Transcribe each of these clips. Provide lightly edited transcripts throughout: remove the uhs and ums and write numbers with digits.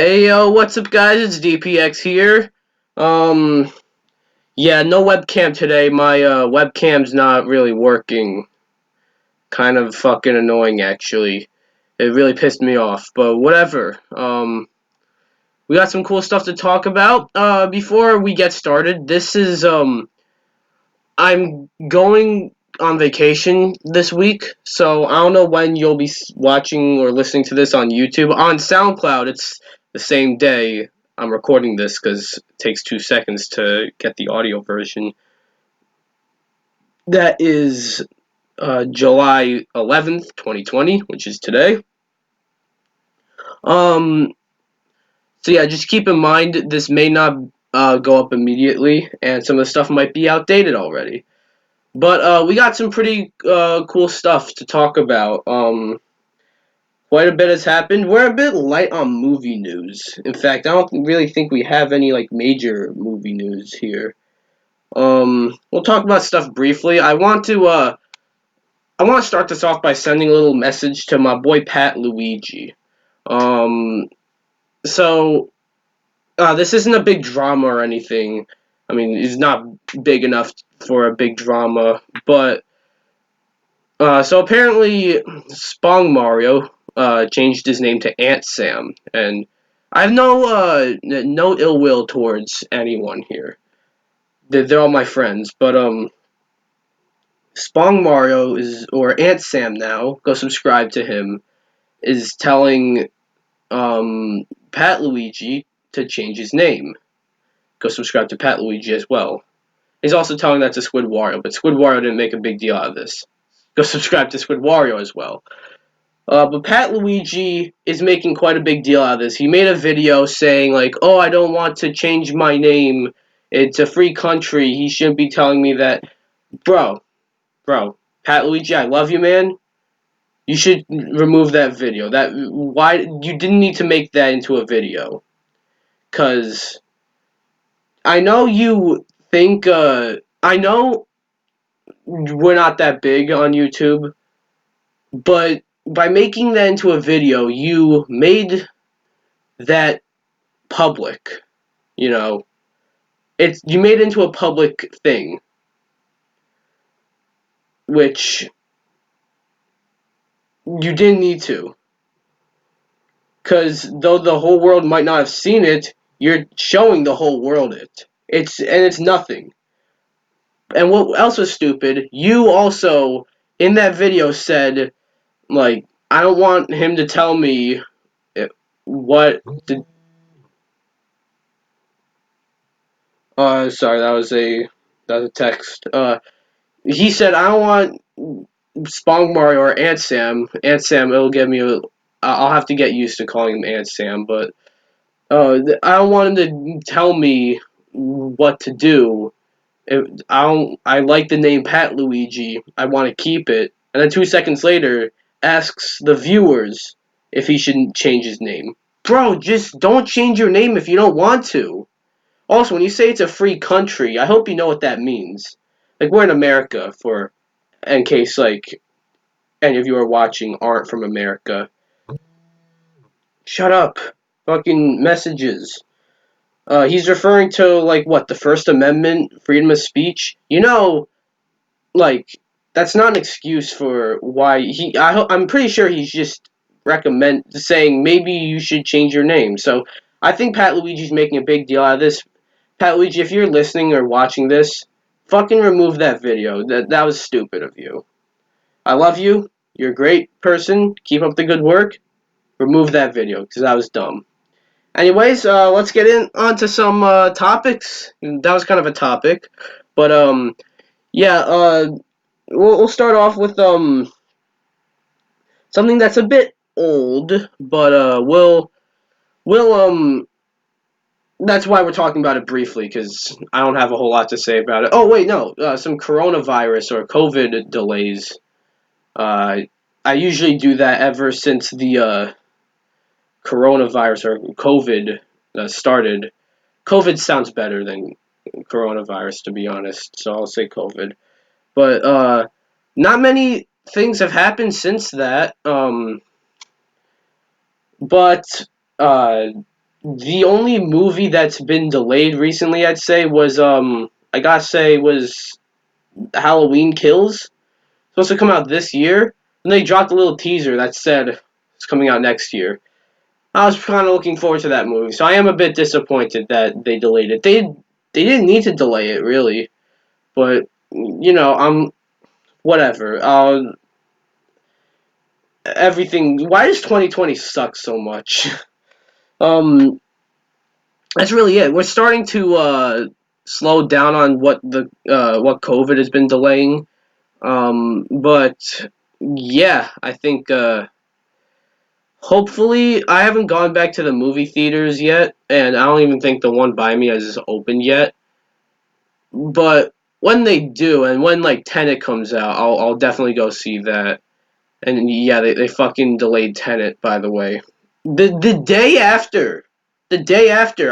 Hey yo, what's up guys? It's DPX here. Um yeah, no webcam today. My webcam's not really working. Kind of fucking annoying actually. It really pissed me off, but whatever. We got some cool stuff to talk about. Before we get started, this is I'm going on vacation this week, so I don't know when you'll be watching or listening to this on YouTube. On SoundCloud, it's the same day I'm recording this because it takes 2 seconds to get the audio version. That is July 11th, 2020, which is today. Um, so yeah, just keep in mind this may not go up immediately, and some of the stuff might be outdated already. But we got some pretty cool stuff to talk about. Quite a bit has happened. We're a bit light on movie news. In fact, I don't really think we have any like major movie news here. We'll talk about stuff briefly. I want to start this off by sending a little message to my boy Pat Luigi. Um, so this isn't a big drama or anything. I mean, it's not big enough for a big drama, but so apparently, Spong Mario changed his name to Ant Sam, and I have no ill will towards anyone here. They're all my friends, but Spong Mario is or Ant Sam now. Go subscribe to him. Is telling Pat Luigi to change his name. Go subscribe to Pat Luigi as well. He's also telling that to Squid Wario, but Squid Wario didn't make a big deal out of this. Go subscribe to Squid Wario as well. But Pat Luigi is making quite a big deal out of this. He made a video saying, like, oh, I don't want to change my name. It's a free country. He shouldn't be telling me that. Bro, Pat Luigi, I love you, man. You should remove that video. Why you didn't need to make that into a video. Cause I know you think I know we're not that big on YouTube, but by making that into a video, you made that public. You know, you made it into a public thing, which you didn't need to. Because though the whole world might not have seen it, you're showing the whole world it. It's nothing. And what else was stupid? You also in that video said like I don't want him to tell me what. Sorry, that was a text. He said I don't want Spong Mario or Ant Sam. Ant Sam, it'll get me. I'll have to get used to calling him Ant Sam, but I don't want him to tell me what to do. I like the name Pat Luigi. I want to keep it. And then 2 seconds later, asks the viewers if he should change his name. Bro, just don't change your name if you don't want to. Also, when you say it's a free country, I hope you know what that means. Like we're in America, for in case like any of you are watching aren't from America. Shut up. Fucking messages. He's referring to like what the First Amendment, freedom of speech. You know, like that's not an excuse for why I'm pretty sure he's just saying maybe you should change your name. So I think Pat Luigi's making a big deal out of this. Pat Luigi, if you're listening or watching this, fucking remove that video. That was stupid of you. I love you. You're a great person. Keep up the good work. Remove that video because that was dumb. Anyways, let's get onto some topics. That was kind of a topic, but yeah. We'll start off with something that's a bit old, but we'll that's why we're talking about it briefly because I don't have a whole lot to say about it. Oh wait, no, some coronavirus or COVID delays. Uh, I usually do that ever since the coronavirus or COVID started. COVID sounds better than coronavirus, to be honest, so I'll say COVID. But not many things have happened since that. But uh, The only movie that's been delayed recently, I'd say, was Halloween Kills. Supposed to come out this year, and they dropped a little teaser that said it's coming out next year. I was kind of looking forward to that movie, so I am a bit disappointed that they delayed it. They didn't need to delay it really, but I'm whatever. Everything. Why does 2020 suck so much? um, that's really it. We're starting to slow down on what COVID has been delaying. But yeah, I think hopefully I haven't gone back to the movie theaters yet, and I don't even think the one by me has opened yet. But when they do, and when like Tenet comes out, I'll definitely go see that. And yeah, they fucking delayed Tenet, by the way. The day after,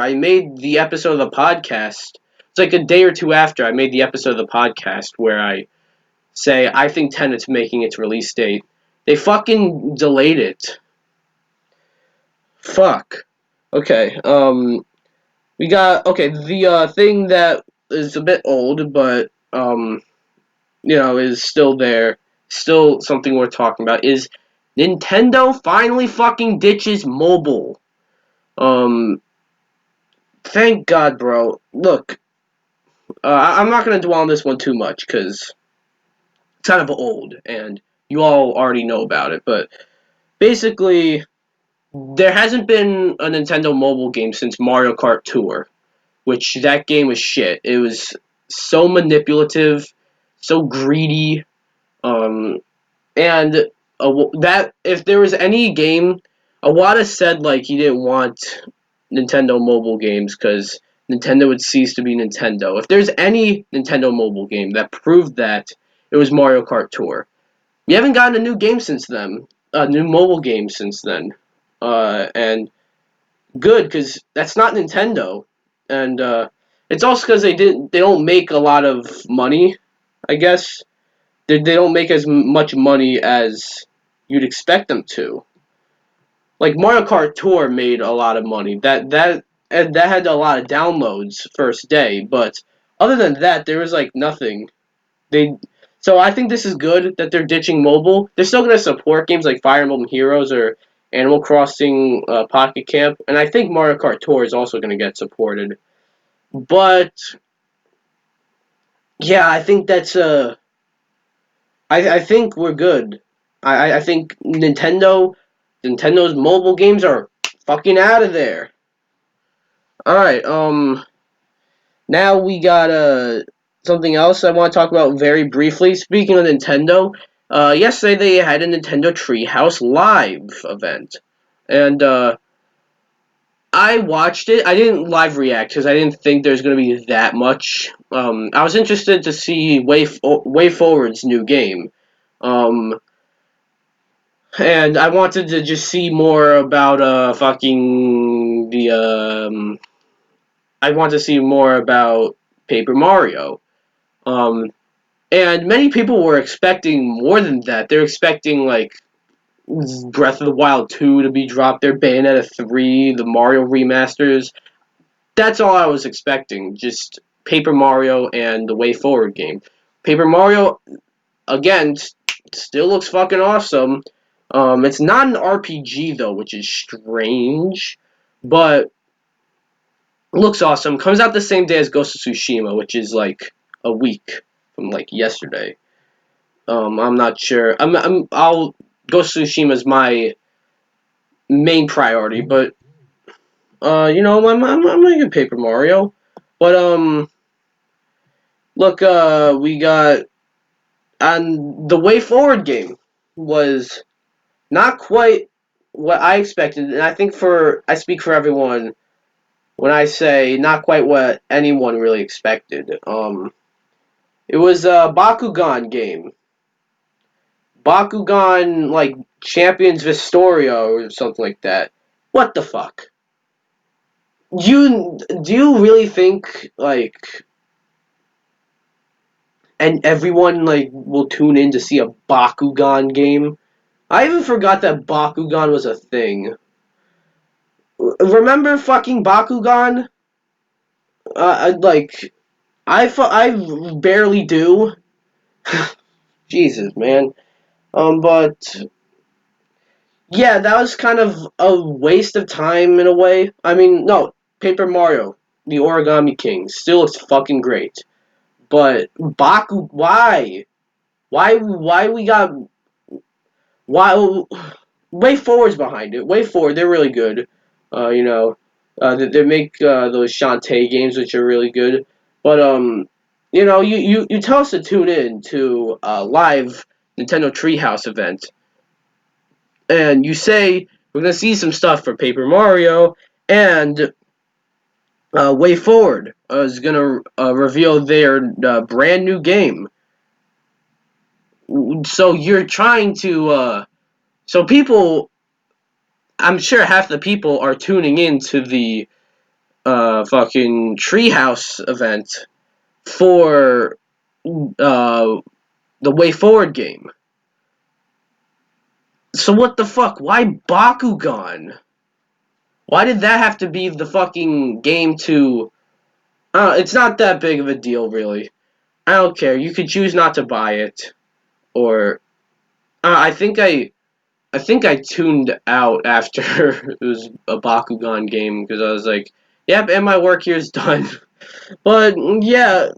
I made the episode of the podcast. It's like a day or two after I made the episode of the podcast where I say I think Tenet's making its release date. They fucking delayed it. Fuck. Okay. We got the thing that is a bit old, but is still there, still something worth talking about, is Nintendo finally fucking ditches mobile. Um, Thank God, bro. Look, I'm not gonna dwell on this one too much because it's kind of old and you all already know about it. But basically, there hasn't been a Nintendo mobile game since Mario Kart Tour, which that game was shit. It was so manipulative, so greedy. Um, And that if there was any game, Iwata said like he didn't want Nintendo mobile games because Nintendo would cease to be Nintendo. If there's any Nintendo mobile game that proved that, it was Mario Kart Tour. We haven't gotten a new game since then, a new mobile game since then, and good because that's not Nintendo, and it's also because they don't make a lot of money, I guess they don't make as much money as you'd expect them to. Like Mario Kart Tour made a lot of money. That had a lot of downloads first day, but other than that, there was like nothing. They so I think this is good that they're ditching mobile. They're still gonna support games like Fire Emblem Heroes or Animal Crossing Pocket Camp, and I think Mario Kart Tour is also gonna get supported. But yeah, I think I think we're good. I think Nintendo's mobile games are fucking out of there. All right. Now we got something else I want to talk about very briefly. Speaking of Nintendo, yesterday they had a Nintendo Treehouse Live event, and I watched it. I didn't live react because I didn't think there's going to be that much. I was interested to see Way Forward's new game. Um, And I wanted to just see more about fucking the I want to see more about Paper Mario. Um and many people were expecting more than that. They're expecting like Breath of the Wild 2 to be dropped there, Bayonetta 3, the Mario remasters. That's all I was expecting. Just Paper Mario and the Way Forward game. Paper Mario again, still looks fucking awesome. It's not an RPG though, which is strange, but looks awesome. Comes out the same day as Ghost of Tsushima, which is like a week from like yesterday. I'm not sure. I'll Ghost of Tsushima is my main priority, but I'm gonna get Paper Mario. But look, we got and the Way Forward game was not quite what I expected, and I think I speak for everyone when I say not quite what anyone really expected. It was a Bakugan game, Bakugan like Champions Vistoria or something like that. What the fuck? Do you really think like and everyone like will tune in to see a Bakugan game? I even forgot that Bakugan was a thing. Remember fucking Bakugan? Like, I barely do. Jesus, man. But yeah, that was kind of a waste of time in a way. I mean, no, Paper Mario, the Origami King, still looks fucking great. But why? Why we got why Way Forward's behind it. Way Forward, they're really good. You know, they make those Shantae games, which are really good. But you know, you tell us to tune in to a live Nintendo Treehouse event, and you say we're gonna see some stuff for Paper Mario, and Way Forward is gonna reveal their brand new game. So you're trying to so people, I'm sure half the people are tuning in to the fucking Treehouse event for uh, the Way Forward game. So what the fuck? Why Bakugan? Why did that have to be the fucking game to? It's not that big of a deal, really. I don't care. You could choose not to buy it, or I think I tuned out after it was a Bakugan game because I was like, yep, and my work here's done. But yeah,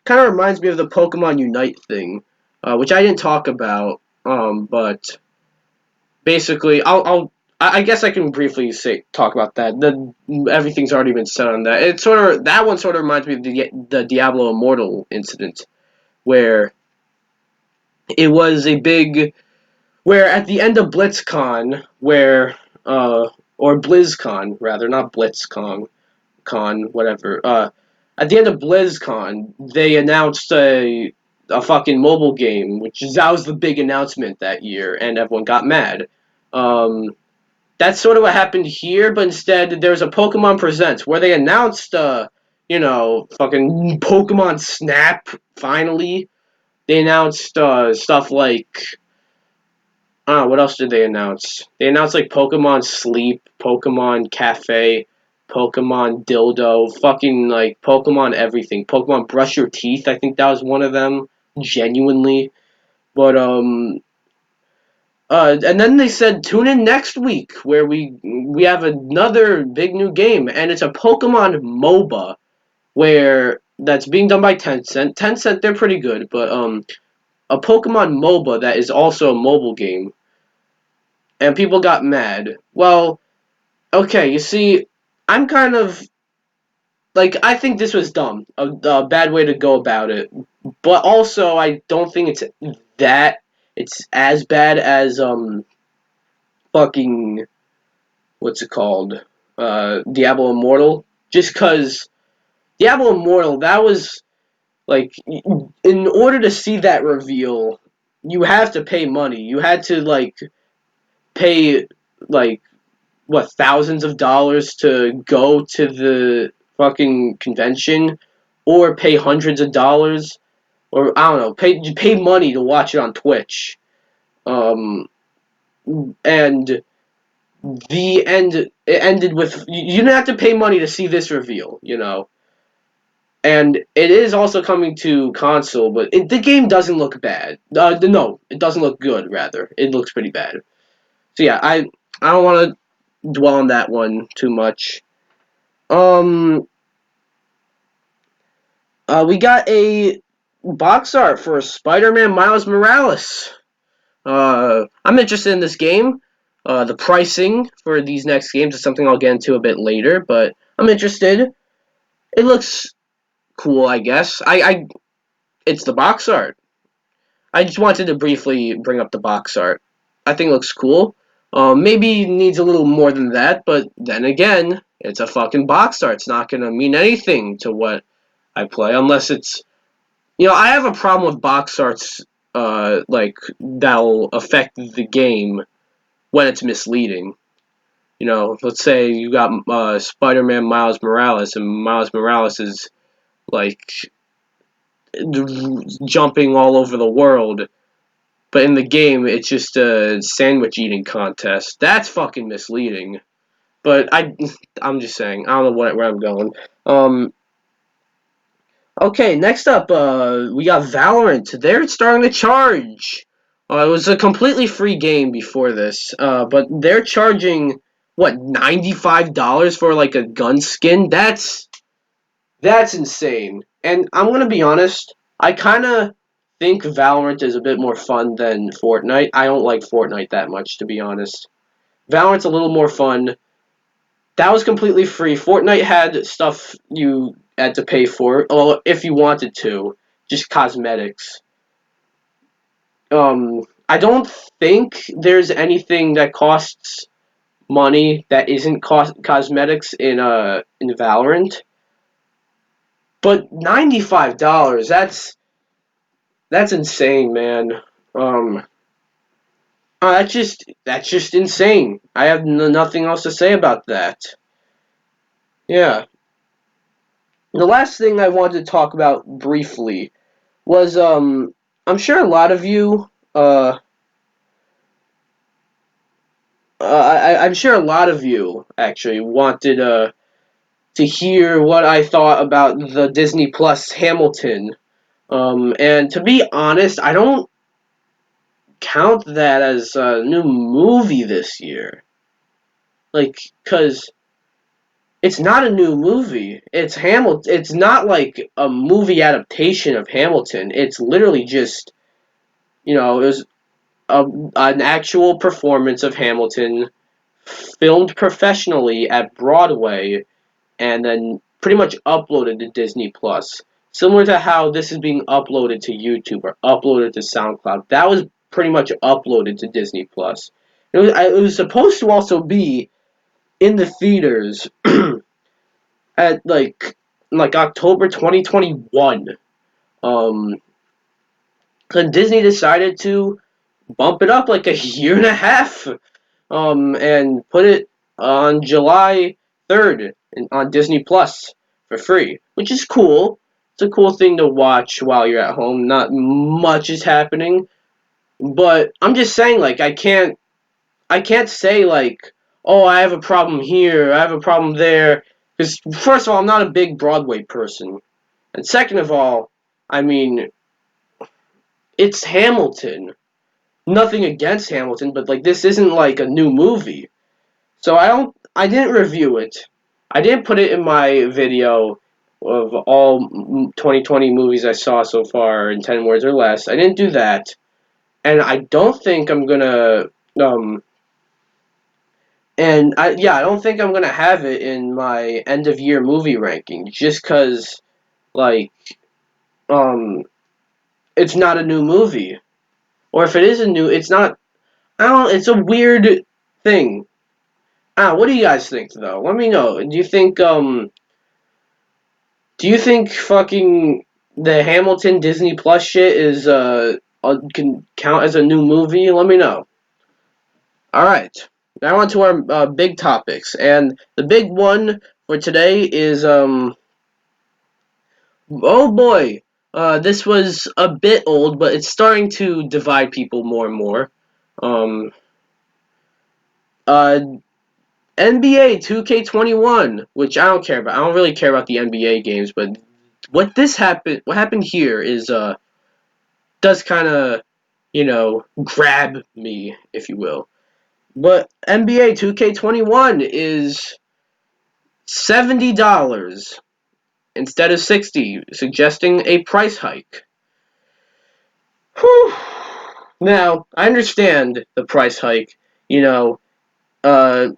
kind of reminds me of the Pokemon Unite thing, which I didn't talk about. But basically, I guess I can briefly talk about that. Everything's already been said on that. It sort of that one sort of reminds me of the Diablo Immortal incident, where it was a big where at the end of BlitzCon, or BlizzCon rather, not BlitzCon, whatever. At the end of BlizzCon, they announced a fucking mobile game, that was the big announcement that year, and everyone got mad. Um, that's sort of what happened here, but instead there's a Pokemon Presents where they announced, fucking Pokemon Snap. Finally, they announced stuff like what else did they announce? They announced like Pokemon Sleep, Pokemon Cafe, Pokemon Dildo, fucking like Pokemon everything. Pokemon Brush Your Teeth, I think that was one of them. Genuinely. But and then they said tune in next week where we have another big new game, and it's a Pokemon MOBA where that's being done by Tencent. Tencent, they're pretty good, but a Pokemon MOBA that is also a mobile game, and people got mad. Well, okay, you see, I'm kind of like I think this was dumb, a bad way to go about it. But also, I don't think that it's as bad as fucking what's it called, Diablo Immortal. Just because Diablo Immortal, that was like in order to see that reveal, you have to pay money. You had to like pay like what thousands of dollars to go to the fucking convention, or pay hundreds of dollars, or I don't know, pay money to watch it on Twitch. Um, and the end it ended with you didn't have to pay money to see this reveal, you know. And it is also coming to console, but the game doesn't look bad. No, it doesn't look good. Rather, it looks pretty bad. So yeah, I don't want to dwell on that one too much. Um, we got a box art for Spider-Man Miles Morales. I'm interested in this game. The pricing for these next games is something I'll get into a bit later, but I'm interested. It looks cool, I guess. It's the box art. I just wanted to briefly bring up the box art. I think it looks cool. Maybe needs a little more than that, but then again, it's a fucking box art. It's not gonna mean anything to what I play unless it's. I have a problem with box arts, like that'll affect the game when it's misleading. Let's say you got Spider-Man Miles Morales, and Miles Morales is like jumping all over the world, but in the game it's just a sandwich eating contest. That's fucking misleading. But I'm just saying. I don't know where I'm going. Okay, next up, we got Valorant. They're starting to charge. It was a completely free game before this, but they're charging what, $95 for like a gun skin? That's insane. And I'm gonna be honest, I kind of think Valorant is a bit more fun than Fortnite. I don't like Fortnite that much, to be honest. Valorant's a little more fun. That was completely free. Fortnite had stuff you had to pay for, well, if you wanted to, just cosmetics. I don't think there's anything that costs money that isn't cosmetics in Valorant. But $95, that's insane, man. Um, that's just insane. I have nothing else to say about that. Yeah. The last thing I wanted to talk about briefly was I'm sure a lot of you I'm sure a lot of you actually wanted to hear what I thought about the Disney Plus Hamilton. And to be honest, I don't count that as a new movie this year. Like, cause it's not a new movie. It's Hamilton. It's not like a movie adaptation of Hamilton. It's literally just, it was an actual performance of Hamilton filmed professionally at Broadway and then pretty much uploaded to Disney Plus. Similar to how this is being uploaded to YouTube or uploaded to SoundCloud. That was pretty much uploaded to Disney Plus. It was supposed to also be in the theaters at like October 2021. Um, and Disney decided to bump it up like a year and a half. And put it on July 3rd on Disney Plus for free, which is cool. It's a cool thing to watch while you're at home. Not much is happening, but I'm just saying, like, I can't say like, oh, I have a problem here, I have a problem there, because first of all, I'm not a big Broadway person, and second of all, I mean, it's Hamilton. Nothing against Hamilton, but like this isn't like a new movie. So I didn't review it. I didn't put it in my video of all 2020 movies I saw so far in 10 words or less. I didn't do that. And I don't think I'm gonna, I don't think I'm gonna have it in my end of year movie ranking just cause, like, um, it's not a new movie. Or if it is a new, it's not, I don't, it's a weird thing. What do you guys think though? Let me know. Do you think fucking the Hamilton Disney Plus shit can count as a new movie? Let me know. All right. Now on to our big topics, and the big one for today is oh boy, this was a bit old, but it's starting to divide people more and more. Um, uh, NBA 2K21, which I don't care about. I don't really care about the NBA games, but what happened here is does kind of, grab me, if you will. But NBA 2K21 is $70 instead of 60, suggesting a price hike. Whew. Now, I understand the price hike. You know, uh,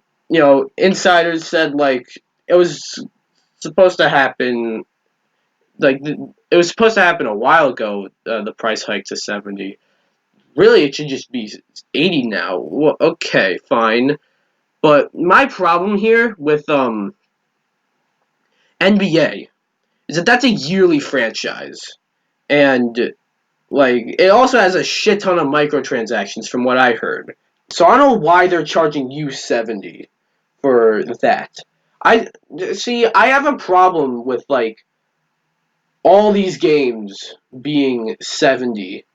insiders said like it was supposed to happen. It was supposed to happen a while ago. The price hike to 70. Really, it should just be 80 now. Well, okay, fine. But my problem here with NBA is that that's a yearly franchise. And like it also has a shit ton of microtransactions from what I heard. So I don't know why they're charging you 70 for that. I see I have a problem with like all these games being 70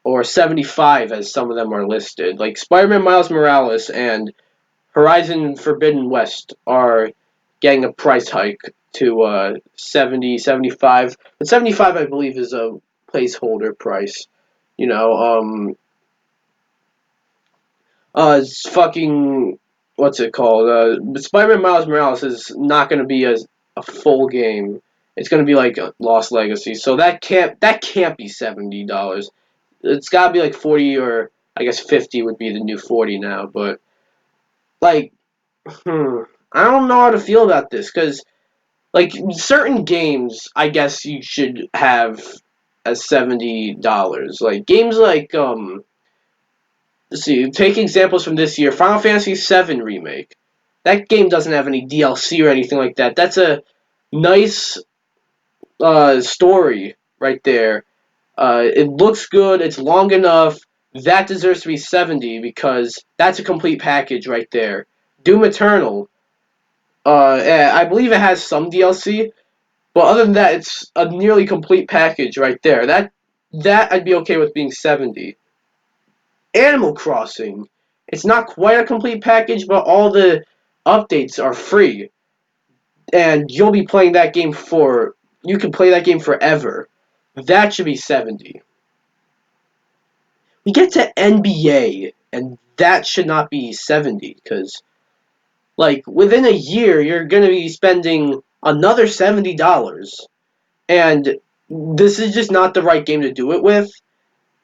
or 75 as some of them are listed. Like Spider-Man Miles Morales and Horizon Forbidden West are getting a price hike to 70, 75. But 75, I believe, is a placeholder price. You know, it's fucking, what's it called? Spider-Man Miles Morales is not going to be a full game. It's going to be like a Lost Legacy, so that can't be $70. It's got to be like 40, or I guess 50 would be the new 40 now. But like, I don't know how to feel about this, because like certain games, I guess you should have as $70. Like games like let's see, take examples from this year. Final Fantasy VII Remake. That game doesn't have any DLC or anything like that. That's a nice story right there. It looks good. It's long enough. That deserves to be 70 because that's a complete package right there. Doom Eternal. I believe it has some DLC, but other than that, it's a nearly complete package right there. That I'd be okay with being 70. Animal Crossing. It's not quite a complete package, but all the updates are free, and you'll be playing that game for. You can play that game forever. That should be 70. We get to NBA, and that should not be 70, because like within a year you're gonna be spending another $70, and this is just not the right game to do it with.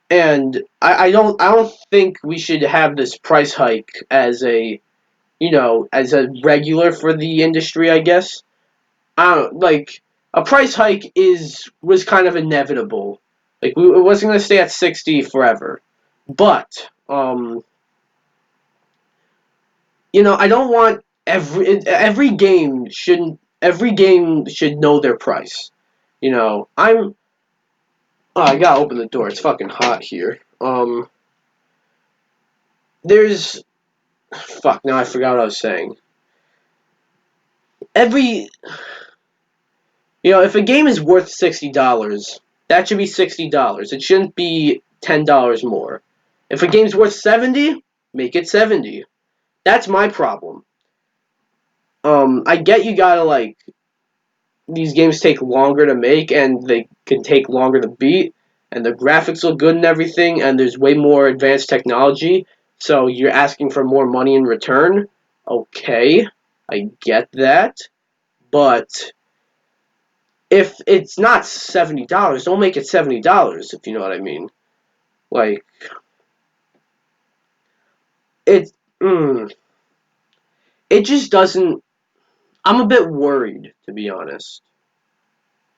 And I don't think we should have this price hike as a regular for the industry, I guess. I don't like a price hike was kind of inevitable. Like it wasn't gonna stay at 60 forever. But I don't want every game should know their price. I gotta open the door. It's fucking hot here. There's fuck. Now I forgot what I was saying. Every if a game is worth $60, that should be $60. It shouldn't be $10 more. If a game's worth 70, make it 70. That's my problem. I get you gotta like these games take longer to make and they can take longer to beat, and the graphics look good and everything, and there's way more advanced technology, so you're asking for more money in return. Okay, I get that, but if it's not $70, don't make it $70, if you know what I mean. Like it mm, it just doesn't. I'm a bit worried, to be honest.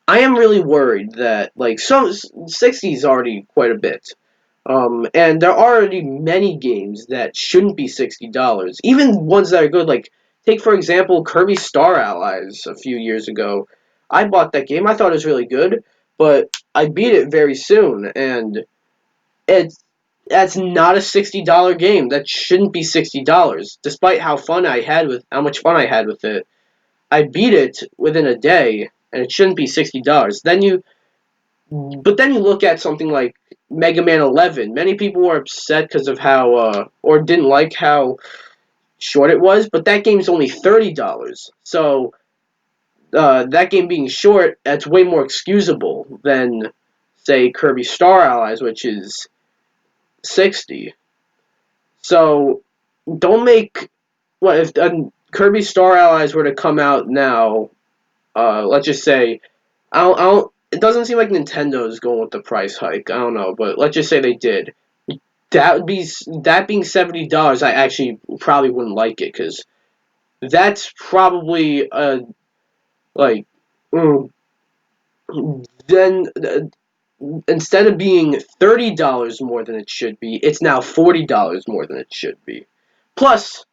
I am really worried that like some 60 is already quite a bit. And there are already many games that shouldn't be $60. Even ones that are good, like take for example Kirby Star Allies a few years ago. I bought that game. I thought it was really good, but I beat it very soon, and it's that's not a $60 game. That shouldn't be $60, despite how much fun I had with it. I beat it within a day, and it shouldn't be $60. But then you look at something like Mega Man 11. Many people were upset because of or didn't like how short it was, but that game's only $30. So that game being short, that's way more excusable than, say, Kirby Star Allies, which is 60. So don't make what if Kirby Star Allies were to come out now. Let's just say I don't. It doesn't seem like Nintendo is going with the price hike. I don't know, but let's just say they did. That being $70. I actually probably wouldn't like it because that's probably like mm, then instead of being $30 more than it should be, it's now $40 more than it should be. Plus,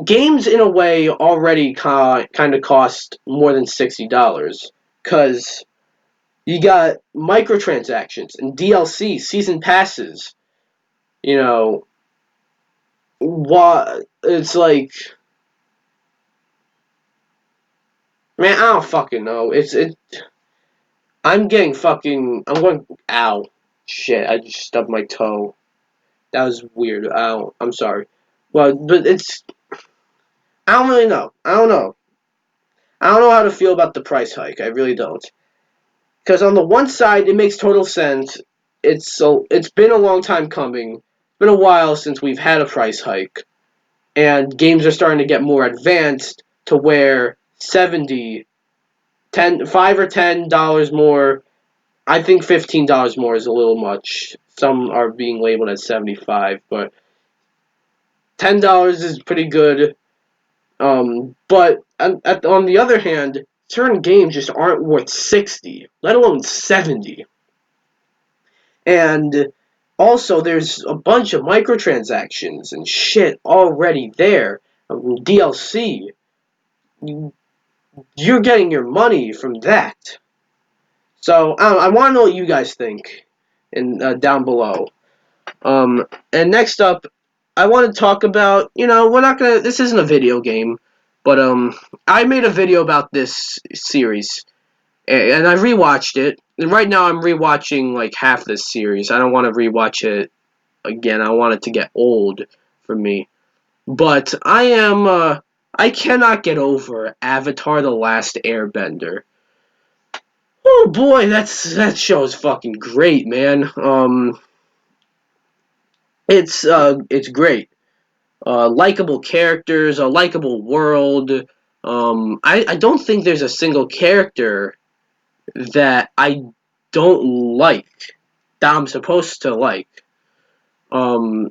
games in a way already kind of cost more than $60 because you got microtransactions and DLC, season passes. You know, what it's like, man, I don't fucking know. I'm getting fucking. I'm going. Ow, shit! I just stubbed my toe. That was weird. Ow. I'm sorry, Well, but I don't really know. I don't know. I don't know how to feel about the price hike. I really don't. Because on the one side, it makes total sense. It's been a long time coming. It's been a while since we've had a price hike, and games are starting to get more advanced to where 70, 10, $5 or $10 more. I think $15 more is a little much. Some are being labeled as 75, but $10 is pretty good. But on the other hand, certain games just aren't worth 60, let alone 70. And also, there's a bunch of microtransactions and shit already there. DLC. You're getting your money from that. So I want to know what you guys think, down below. And next up, I want to talk about, we're not gonna. This isn't a video game, but I made a video about this series, and I rewatched it. And right now, I'm rewatching like half this series. I don't want to rewatch it again. I want it to get old for me. But I cannot get over Avatar: The Last Airbender. Oh boy, that show is fucking great, man. It's great. Likable characters, a likable world. I don't think there's a single character that I don't like, that I'm supposed to like. Um,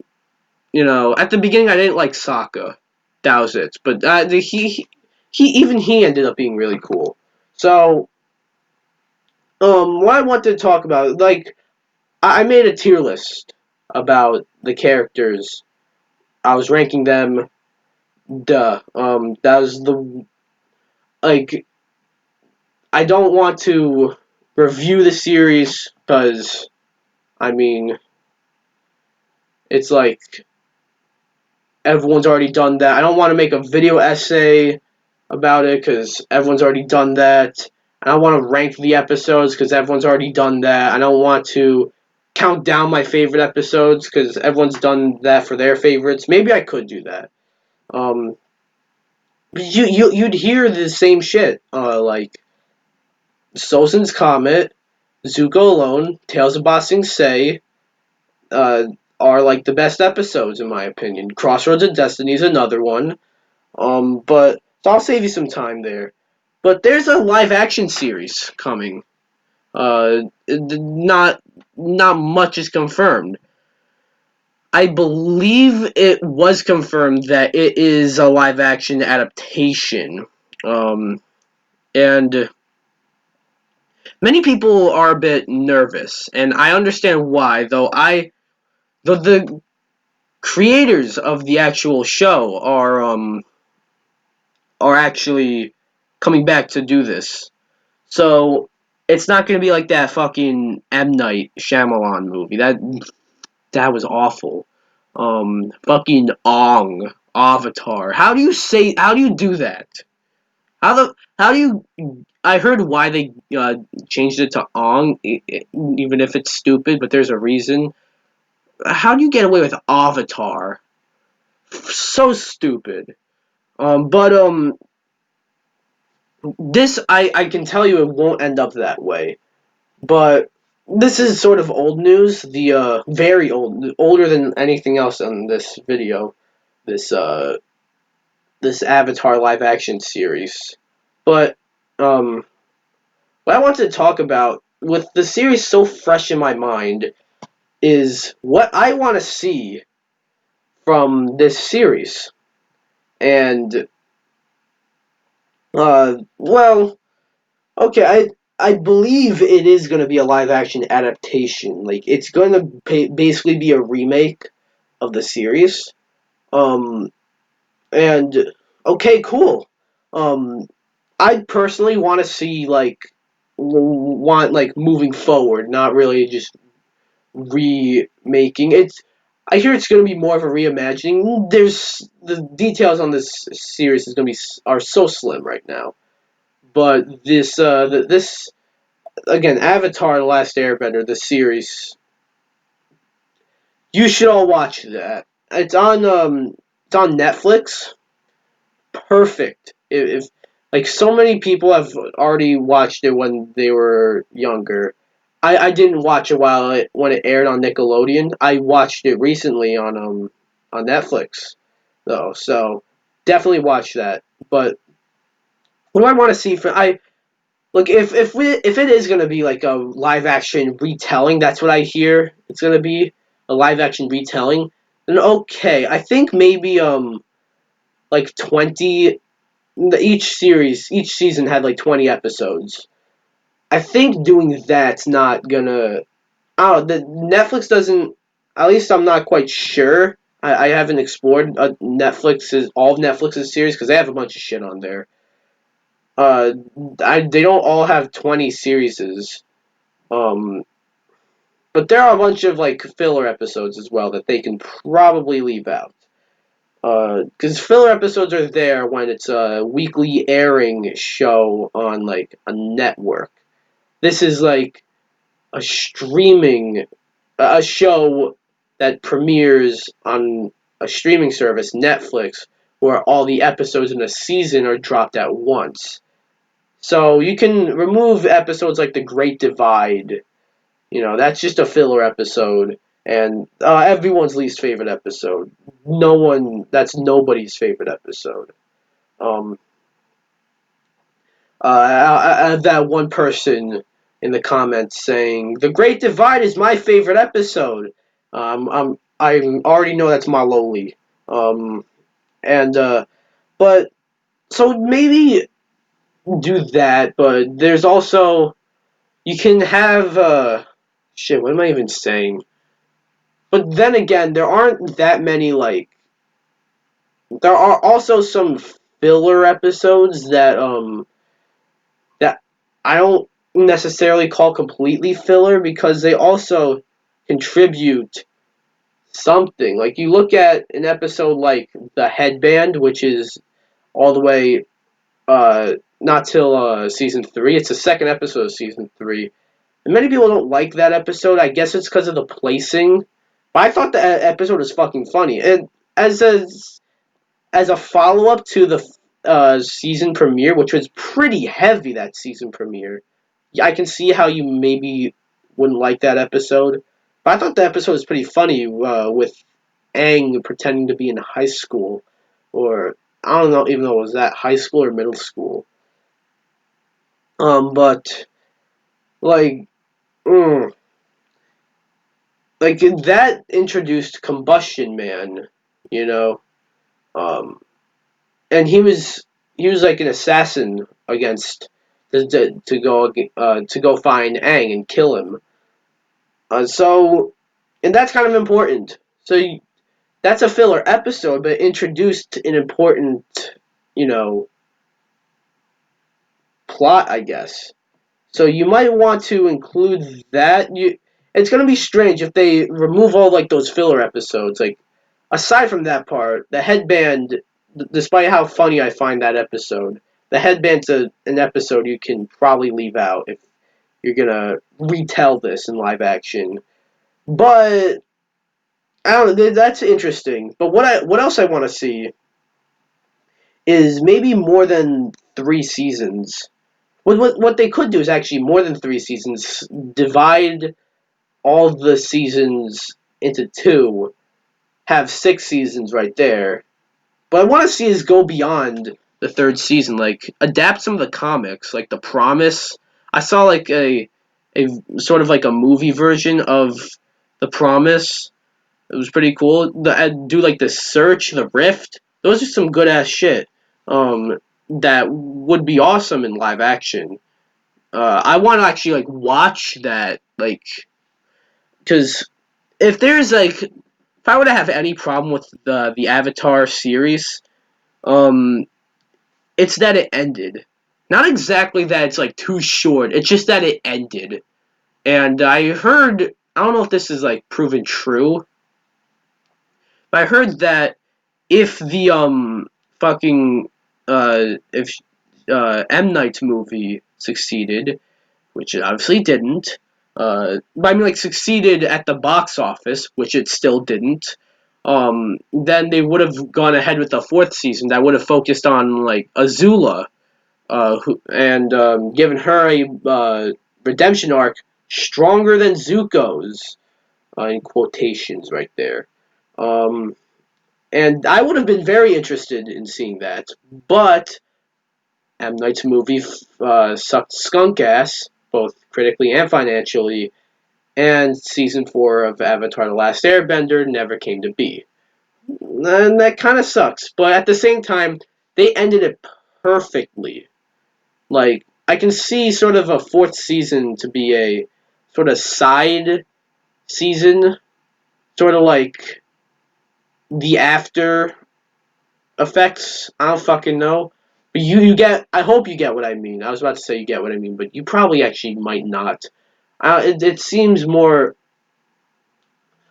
at the beginning I didn't like Sokka. That was it. But he ended up being really cool. So, what I wanted to talk about, like, I made a tier list about the characters. I was ranking them. That was the, like, I don't want to review the series because, I mean, it's like everyone's already done that. I don't want to make a video essay about it because everyone's already done that. I don't want to rank the episodes because everyone's already done that. I don't want to count down my favorite episodes because everyone's done that for their favorites. Maybe I could do that. Um, you'd hear the same shit. Like Sozin's Comet, Zuko Alone, Tales of Ba Sing Se, uh, are like the best episodes in my opinion. Crossroads of Destiny is another one. But so I'll save you some time there. But there's a live action series coming. Not much is confirmed. I believe it was confirmed that it is a live action adaptation. And many people are a bit nervous, and I understand why. The creators of the actual show are actually coming back to do this. So it's not going to be like that fucking M. Night Shyamalan movie. That was awful. Fucking Ong Avatar. How do you do that? How do you? I heard why they changed it to Ong, even if it's stupid, but there's a reason. How do you get away with Avatar? So stupid. But this I can tell you it won't end up that way. But this is sort of old news. The very old, older than anything else on this video. This this Avatar live action series. But what I wanted to talk about with the series so fresh in my mind is what I want to see from this series. And well, okay, I believe it is going to be a live action adaptation. Like it's going to basically be a remake of the series. Um, and okay, cool. Um, I personally want to see like moving forward, not really just remaking. I hear it's going to be more of a reimagining. There's the details on this series is going to be are so slim right now. But this again, Avatar: The Last Airbender, the series. You should all watch that. It's on It's on Netflix. Perfect. If like so many people have already watched it when they were younger. I didn't watch it when it aired on Nickelodeon. I watched it recently on Netflix though. So definitely watch that. But what do I want to see for I look if it is gonna be like a live action retelling, that's what I hear. It's gonna be a live action retelling. Then okay, I think maybe like 20 each season had like 20 episodes. I think doing that's not gonna. Oh, the Netflix doesn't. At least I'm not quite sure. I haven't explored Netflix's all of Netflix's series because they have a bunch of shit on there. Uh, they don't all have 20 series. Um, but there are a bunch of like filler episodes as well that they can probably leave out. Because filler episodes are there when it's a weekly airing show on like a network. This is like a streaming a show that premieres on a streaming service, Netflix, where all the episodes in a season are dropped at once. So you can remove episodes like The Great Divide. That's just a filler episode, and everyone's least favorite episode. That's nobody's favorite episode. Um, I have that one person in the comments saying The Great Divide is my favorite episode. I already know that's Maloli. And but so maybe do that, but there's also you can have shit. What am I even saying? But then again, there aren't that many like. There are also some filler episodes that I don't necessarily call completely filler because they also contribute something. Like you look at an episode like The Headband, which is all the way not till season 3. It's the second episode of season 3. And many people don't like that episode. I guess it's because of the placing. But I thought the episode was fucking funny. And as a follow up to the season premiere, which was pretty heavy, that season premiere. I can see how you maybe wouldn't like that episode, but I thought the episode was pretty funny with Aang pretending to be in high school, or I don't know, even though it was that high school or middle school. But like, mm, like that introduced Combustion Man, you know. Um, and he was like an assassin against to go find Aang and kill him. And that's kind of important. That's a filler episode, but it introduced an important, you know, plot, I guess. So you might want to include that. It's gonna be strange if they remove all like those filler episodes. Like aside from that part, the headband, despite how funny I find that episode, the headband's an episode you can probably leave out if you're gonna retell this in live action. But I don't know. That's interesting. But what else I want to see is maybe more than 3 seasons. What they could do is actually more than 3 seasons. Divide all the seasons into two. Have 6 seasons right there. But I want to see is go beyond the third season. Like adapt some of the comics, like The Promise. I saw like a sort of like a movie version of The Promise. It was pretty cool. Do like the Search, the Rift. Those are some good ass shit. That would be awesome in live action. I want to actually like watch that, like, because if there's like, if I were to have any problem with the Avatar series, um, it's that it ended. Not exactly that it's like too short. It's just that it ended. And I don't know if this is like proven true, but I heard that if the fucking if M Night's movie succeeded, which it obviously didn't, but I mean like succeeded at the box office, which it still didn't. then they would have gone ahead with the fourth season that would have focused on like Azula, and given her a redemption arc stronger than Zuko's, in quotations right there. Um, and I would have been very interested in seeing that, but M. Night's movie sucked skunk ass, both critically and financially, and season 4 of Avatar The Last Airbender never came to be. And that kind of sucks, but at the same time, they ended it perfectly. Like, I can see sort of a fourth season to be a sort of side season, sort of like the after effects. I don't fucking know. But you get, I hope you get what I mean. I was about to say you get what I mean, but you probably actually might not. It seems more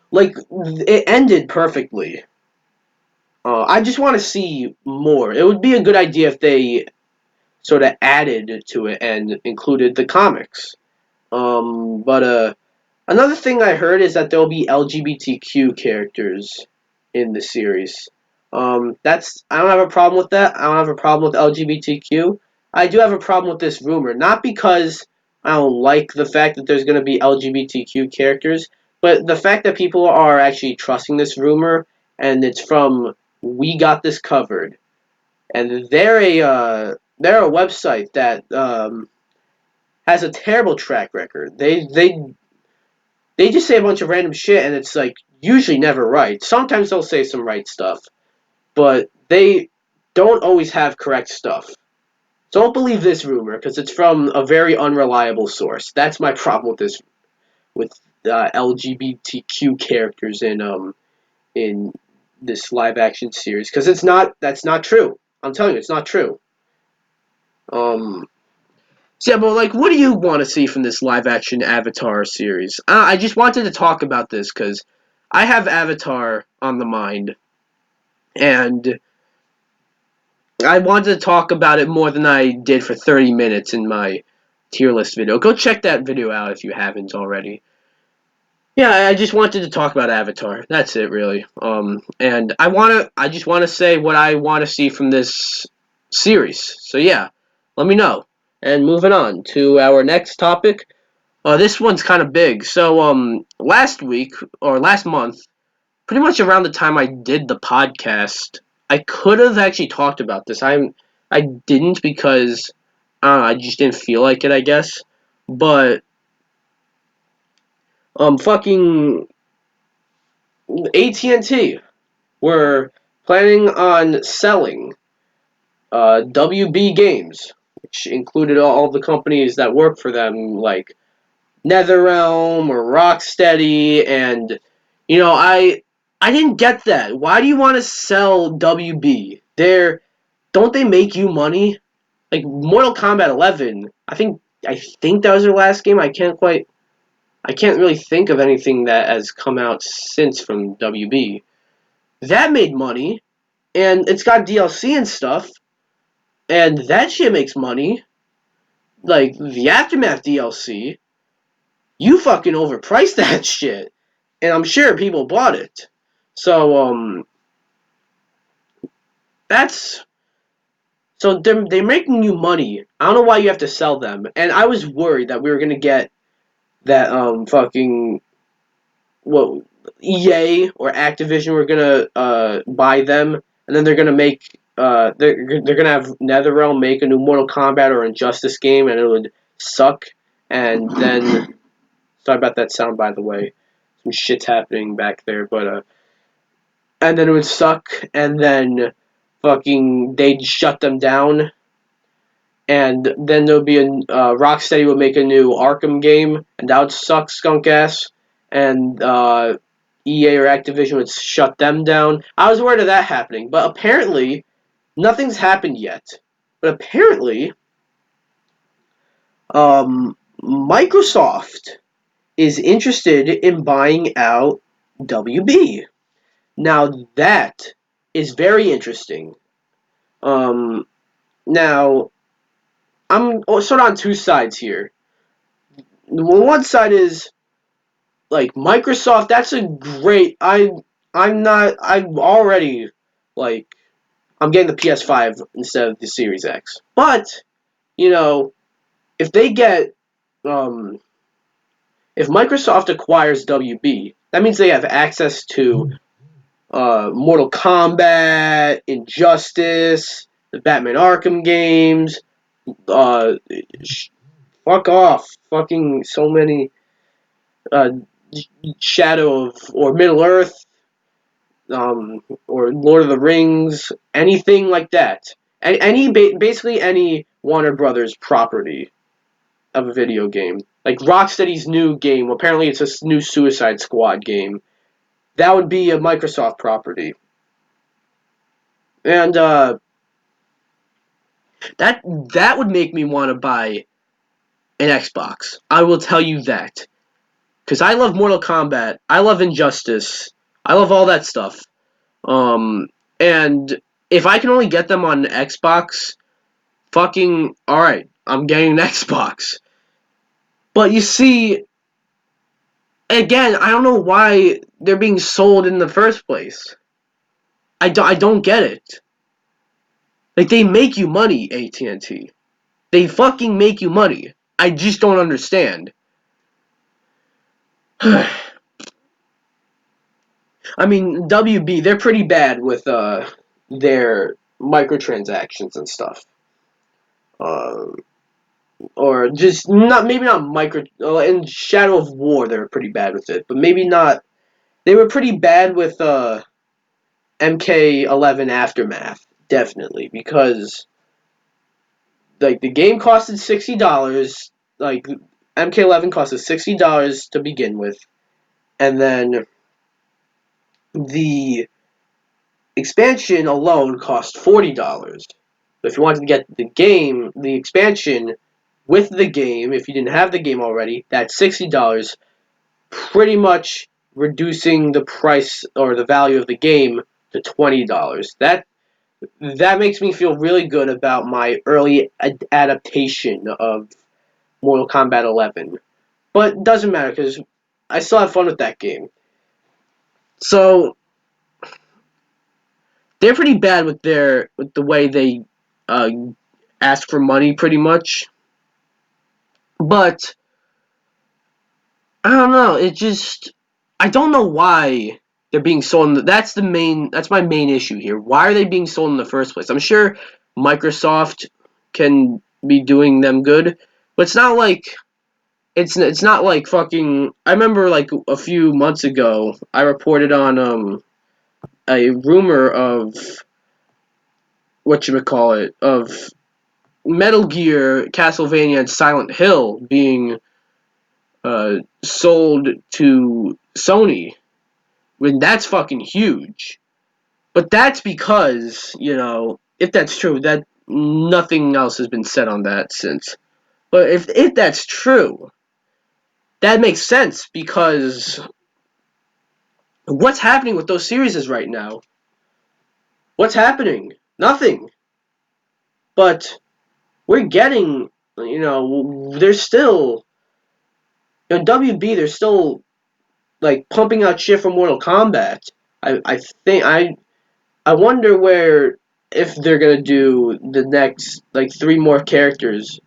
like it ended perfectly. I just want to see more. It would be a good idea if they sort of added to it and included the comics. But another thing I heard is that there'll be LGBTQ characters in the series. That's I don't have a problem with that. I don't have a problem with LGBTQ. I do have a problem with this rumor, not because I don't like the fact that there's going to be LGBTQ characters, but the fact that people are actually trusting this rumor, and it's from We Got This Covered, and they're a website that has a terrible track record. They just say a bunch of random shit, and it's like usually never right. Sometimes they'll say some right stuff, but they don't always have correct stuff. Don't believe this rumor because it's from a very unreliable source. That's my problem with this, with LGBTQ characters in this live action series, because it's not that's not true. I'm telling you, it's not true. Um, So, yeah, but like, what do you want to see from this live action Avatar series? I just wanted to talk about this because I have Avatar on the mind, and I wanted to talk about it more than I did for 30 minutes in my tier list video. Go check that video out if you haven't already. Yeah, I just wanted to talk about Avatar. That's it, really. And I just want to say what I want to see from this series. So yeah, let me know. And moving on to our next topic. This one's kind of big. So, last week or last month, pretty much around the time I did the podcast, I could have actually talked about this. I didn't because I just didn't feel like it, I guess. But fucking AT&T were planning on selling WB Games, which included all the companies that work for them, like NetherRealm or Rocksteady, and I didn't get that. Why do you want to sell WB? Don't they make you money? Like Mortal Kombat 11, I think that was their last game. I can't really think of anything that has come out since from WB. That made money, and it's got DLC and stuff, and that shit makes money. Like the Aftermath DLC, you fucking overpriced that shit, and I'm sure people bought it. So that's so they're making you money. I don't know why you have to sell them. And I was worried that we were gonna get that fucking what EA or Activision were gonna buy them, and then they're gonna make they're gonna have NetherRealm make a new Mortal Kombat or Injustice game, and it would suck. And then sorry about that sound, by the way. Some shit's happening back there, but and then it would suck, and then fucking they'd shut them down, and then there'll be a Rocksteady would make a new Arkham game, and that would suck skunk ass, and EA or Activision would shut them down. I was worried of that happening, but apparently nothing's happened yet. But apparently, Microsoft is interested in buying out WB. Now that is very interesting. Now I'm sort of on two sides here. One side is like Microsoft. That's a great. I'm not. I'm already like I'm getting the PS5 instead of the Series X. But you know, if they get if Microsoft acquires WB, that means they have access to Mortal Kombat, Injustice, the Batman Arkham games. Uh, fuck off, fucking so many. Uh, Shadow of or Middle Earth, or Lord of the Rings, anything like that. Basically any Warner Brothers property of a video game, like Rocksteady's new game. Apparently, it's a new Suicide Squad game. That would be a Microsoft property, and that would make me want to buy an Xbox. I will tell you that, because I love Mortal Kombat, I love Injustice, I love all that stuff. And if I can only get them on Xbox, fucking alright, I'm getting an Xbox. But you see, again, I don't know why they're being sold in the first place. I don't get it. Like, they make you money, AT&T. They fucking make you money. I just don't understand. I mean, WB, they're pretty bad with their microtransactions and stuff. Uh, or just not, maybe not micro. In Shadow of War, they were pretty bad with it, but maybe not. They were pretty bad with MK11 Aftermath, definitely, because like the game costed $60. Like MK11 costed $60 to begin with, and then the expansion alone cost $40. But if you wanted to get the game, the expansion with the game, if you didn't have the game already, that's $60, pretty much reducing the price or the value of the game to $20. That makes me feel really good about my early adaptation of Mortal Kombat 11. But it doesn't matter because I still have fun with that game. So they're pretty bad with the way they uh, ask for money, pretty much. But I don't know. It just I don't know why they're being sold. That's my main issue here. Why are they being sold in the first place? I'm sure Microsoft can be doing them good, but it's not like fucking. I remember like a few months ago, I reported on a rumor of whatchamacallit of Metal Gear, Castlevania, and Silent Hill being sold to Sony. When that's fucking huge. But that's because, if that's true, that nothing else has been said on that since. But if that's true, that makes sense because what's happening with those series right now? What's happening? Nothing. But we're getting, there's still, WB, they're still like pumping out shit from Mortal Kombat. I think I wonder where if they're gonna do the next like 3 more characters,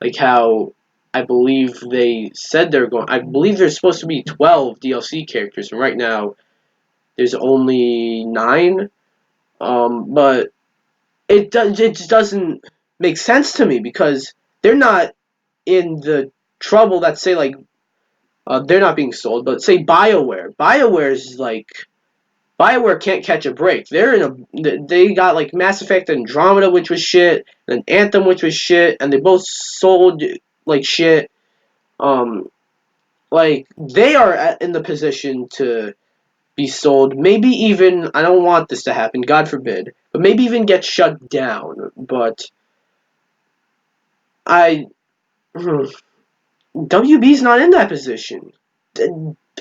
like how I believe they said they're going. I believe there's supposed to be 12 DLC characters, and right now there's only 9. But it just doesn't make sense to me because they're not in the trouble that say like they're not being sold, but say BioWare. BioWare can't catch a break. They got like Mass Effect Andromeda, which was shit, and Anthem, which was shit, and they both sold like shit. Like they are in the position to be sold. Maybe even I don't want this to happen, God forbid, but maybe even get shut down. But I WB's not in that position.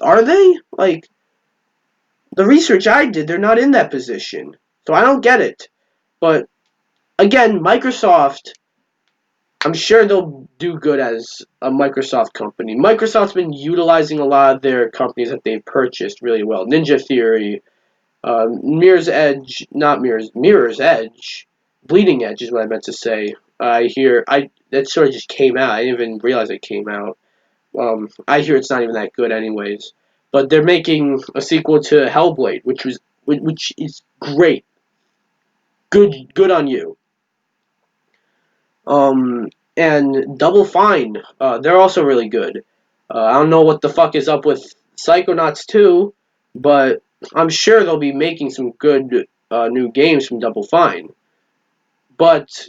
Are they? Like the research I did, they're not in that position. So I don't get it. But again, Microsoft I'm sure they'll do good as a Microsoft company. Microsoft's been utilizing a lot of their companies that they've purchased really well. Ninja Theory, Mirror's Edge, Bleeding Edge is what I meant to say. That sort of just came out. I didn't even realize it came out. I hear it's not even that good, anyways. But they're making a sequel to Hellblade, which is great. Good on you. And Double Fine, they're also really good. I don't know what the fuck is up with Psychonauts 2, but I'm sure they'll be making some good new games from Double Fine. But,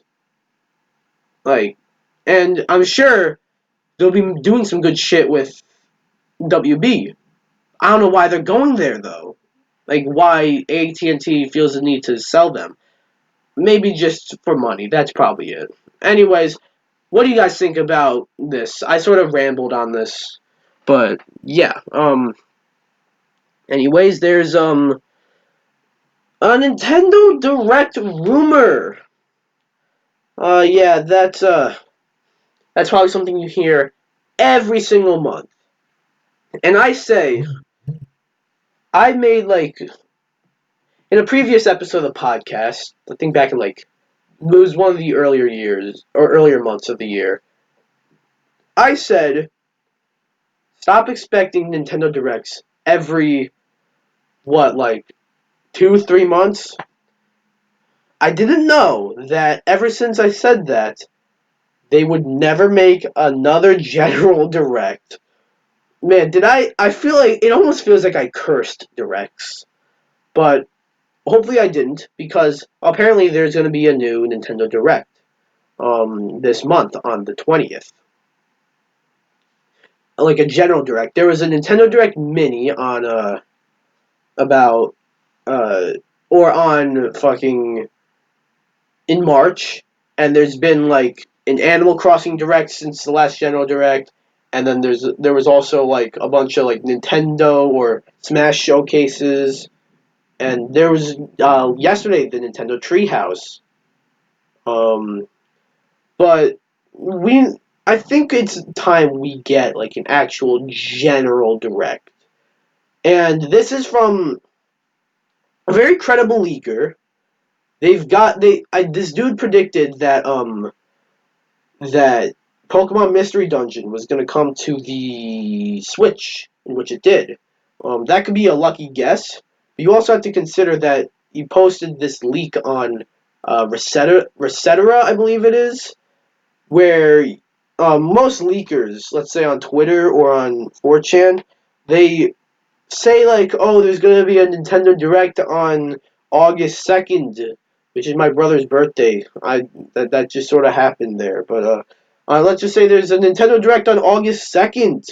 like, and I'm sure they'll be doing some good shit with WB. I don't know why they're going there, though. Like, why AT&T feels the need to sell them. Maybe just for money. That's probably it. Anyways, what do you guys think about this? I sort of rambled on this, but yeah. Anyways, there's a Nintendo Direct rumor. Yeah, that's probably something you hear every single month. And I made like in a previous episode of the podcast, I think back in like it was one of the earlier years or earlier months of the year. I said stop expecting Nintendo Directs every like 2-3 months. I didn't know that ever since I said that, they would never make another General Direct. Man, I feel like it almost feels like I cursed Directs. But hopefully I didn't, because apparently there's going to be a new Nintendo Direct this month on the 20th. Like a General Direct. There was a Nintendo Direct Mini on, about, or on fucking in March, and there's been like an Animal Crossing Direct since the last General Direct, and then there was also like a bunch of like Nintendo or Smash showcases, and there was yesterday the Nintendo Treehouse. Um, but I think it's time we get like an actual General Direct, and this is from a very credible leaker. This dude predicted that Pokemon Mystery Dungeon was going to come to the Switch, in which it did. That could be a lucky guess, but you also have to consider that he posted this leak on Resetera, I believe it is, where most leakers, let's say on Twitter or on 4chan, they say like, oh, there's going to be a Nintendo Direct on August 2nd, which is my brother's birthday. That just sort of happened there, but let's just say there's a Nintendo Direct on August 2nd.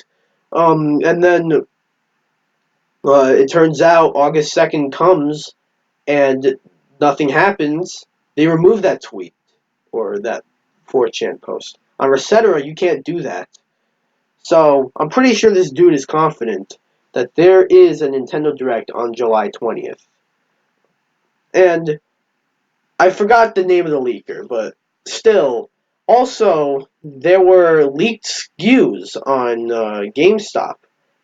And then it turns out August 2nd comes and nothing happens. They remove that tweet or that 4chan post. On Resetera, you can't do that. So I'm pretty sure this dude is confident that there is a Nintendo Direct on July 20th. And I forgot the name of the leaker, but still. Also, there were leaked SKUs on GameStop,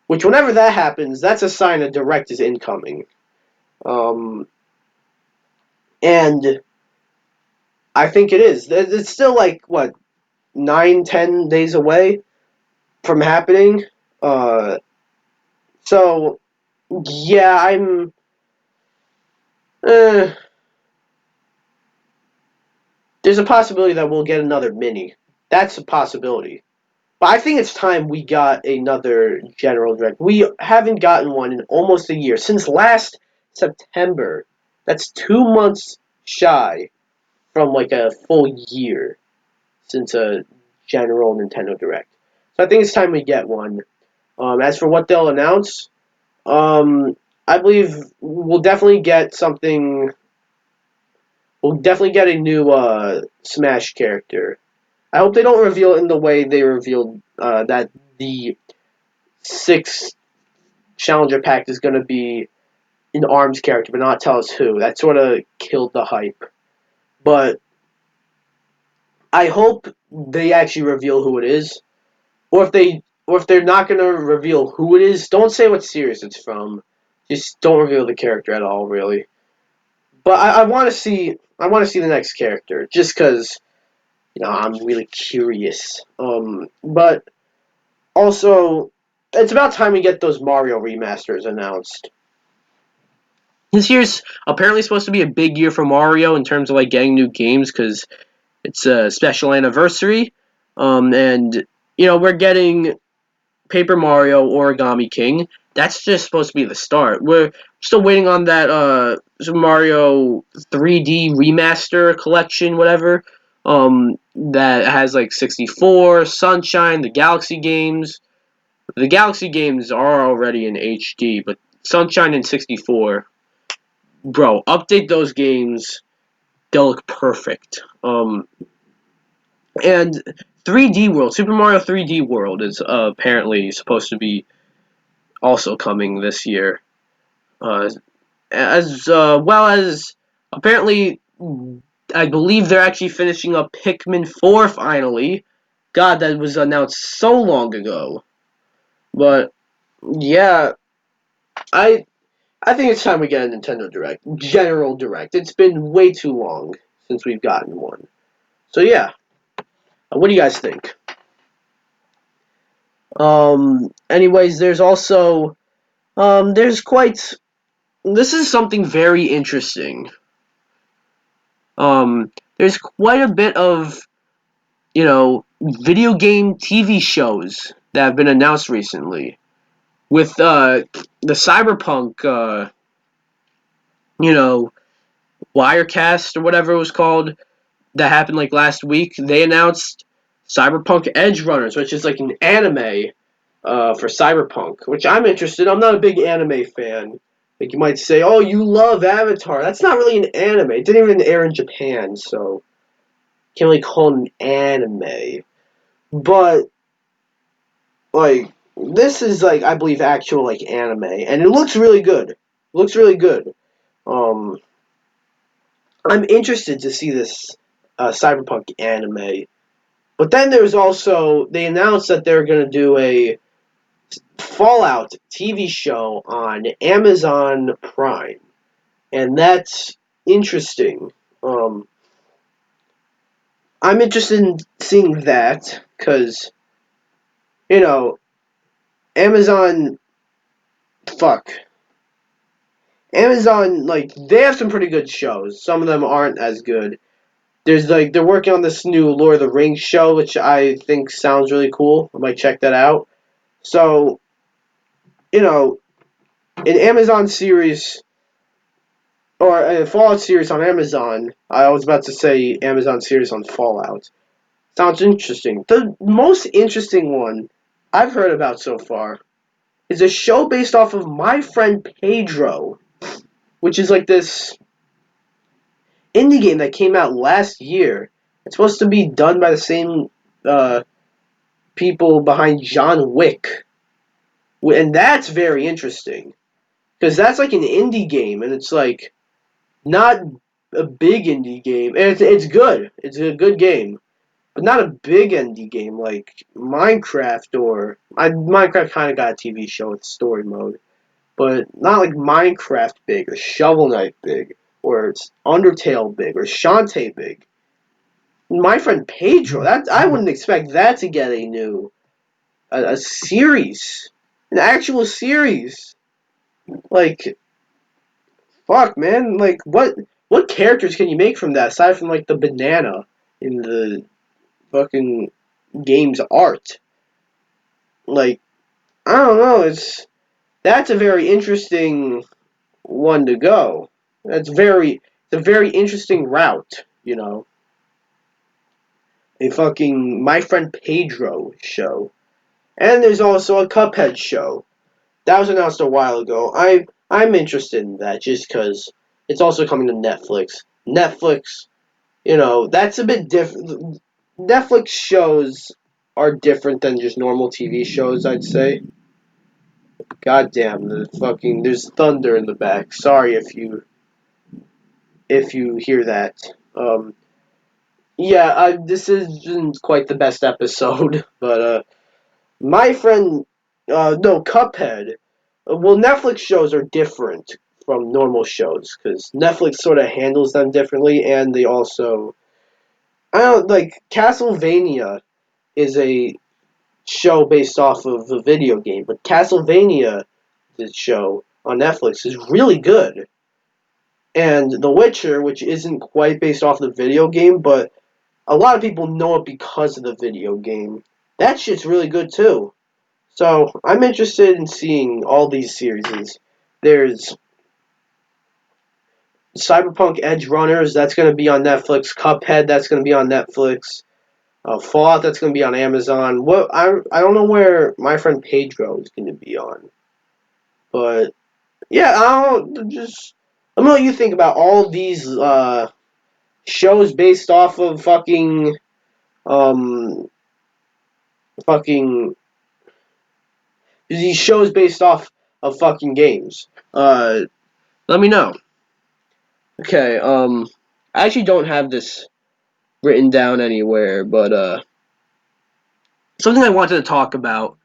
which whenever that happens, that's a sign a Direct is incoming. And I think it is. It's still like, what, 9-10 days away from happening? So, yeah, Uh, there's a possibility that we'll get another mini. That's a possibility. But I think it's time we got another General Direct. We haven't gotten one in almost a year. Since last September. That's 2 months shy from like a full year since a General Nintendo Direct. So I think it's time we get one. As for what they'll announce, I believe we'll definitely get something. We'll definitely get a new Smash character. I hope they don't reveal it in the way they revealed that the 6th Challenger Pack is going to be an ARMS character, but not tell us who. That sort of killed the hype. But I hope they actually reveal who it is, or if they're not gonna reveal who it is, don't say what series it's from. Just don't reveal the character at all, really. But I want to see the next character just because I'm really curious. But also, it's about time we get those Mario remasters announced. This year's apparently supposed to be a big year for Mario in terms of like getting new games because it's a special anniversary. And we're getting Paper Mario Origami King. That's just supposed to be the start. We're still waiting on that Super Mario 3D remaster collection, whatever. That has like 64, Sunshine, the Galaxy games. The Galaxy games are already in HD, but Sunshine and 64, bro, update those games. They'll look perfect. And 3D World, Super Mario 3D World is apparently supposed to be also coming this year. As well as apparently, I believe they're actually finishing up Pikmin 4 finally. God, that was announced so long ago. But yeah, I I think it's time we get a Nintendo Direct, General Direct. It's been way too long since we've gotten one. So yeah, what do you guys think? Anyways, there's also there's quite. This is something very interesting. There's quite a bit of video game TV shows that have been announced recently. With the Cyberpunk, you know, Wirecast or whatever it was called, that happened like last week. They announced Cyberpunk Edge Runners, which is like an anime for Cyberpunk, which I'm interested. I'm not a big anime fan. Like you might say, oh, you love Avatar. That's not really an anime. It didn't even air in Japan, so can't really call it an anime. But like this is like I believe actual like anime, and it looks really good. It looks really good. Um, I'm interested to see this Cyberpunk anime. But then there's also they announced that they're gonna do a Fallout TV show on Amazon Prime, and that's interesting. Um, I'm interested in seeing that because you know Amazon. Fuck. Amazon, like, they have some pretty good shows. Some of them aren't as good. There's, like, they're working on this new Lord of the Rings show, which I think sounds really cool. I might check that out. So, you know, an Amazon series, or a Fallout series on Amazon, I was about to say Amazon series on Fallout. Sounds interesting. The most interesting one I've heard about so far is a show based off of My Friend Pedro, which is like this indie game that came out last year. It's supposed to be done by the same uh, people behind John Wick, and that's very interesting because that's like an indie game, and it's like not a big indie game, and it's good. It's a good game, but not a big indie game like Minecraft Minecraft kind of got a TV show with story mode, but not like Minecraft big or Shovel Knight big or it's Undertale big or Shantae big. My Friend Pedro. That I wouldn't expect that to get a series, an actual series. Like fuck, man. Like what characters can you make from that aside from like the banana in the fucking game's art? Like I don't know. That's a very interesting one to go. It's a very interesting route. A fucking My Friend Pedro show. And there's also a Cuphead show. That was announced a while ago. I'm interested in that just because it's also coming to Netflix. Netflix, that's a bit different. Netflix shows are different than just normal TV shows, I'd say. God damn, there's thunder in the back. Sorry if you hear that. Um, Yeah, this isn't quite the best episode, but my friend, no, Cuphead. Well, Netflix shows are different from normal shows because Netflix sort of handles them differently, and they also, I don't like Castlevania is a show based off of a video game, but Castlevania, the show on Netflix, is really good. And The Witcher, which isn't quite based off the video game, but a lot of people know it because of the video game. That shit's really good too. So I'm interested in seeing all these series. There's Cyberpunk Edge Runners, that's going to be on Netflix. Cuphead, that's going to be on Netflix. Fallout, that's going to be on Amazon. I don't know where my friend Pedro is going to be on, but yeah, I don't just. Let me know what you think about all these shows based off of um fucking these shows based off of fucking games. Let me know. Okay, I actually don't have this written down anywhere, but something I wanted to talk about.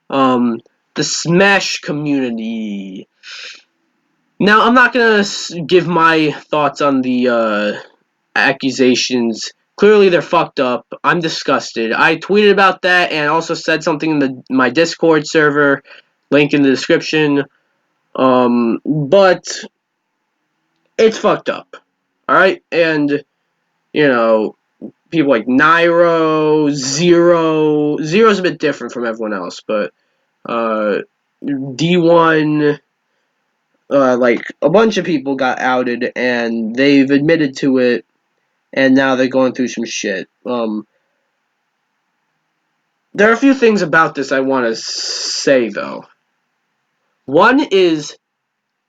The Smash community. Now, I'm not gonna give my thoughts on the accusations. Clearly, they're fucked up. I'm disgusted. I tweeted about that and also said something in my Discord server. Link in the description. But it's fucked up. All right, and you know, people like Nairo, Zero. Zero's a bit different from everyone else, but D1, like a bunch of people got outed and they've admitted to it, and now they're going through some shit. There are a few things about this I want to say though. One is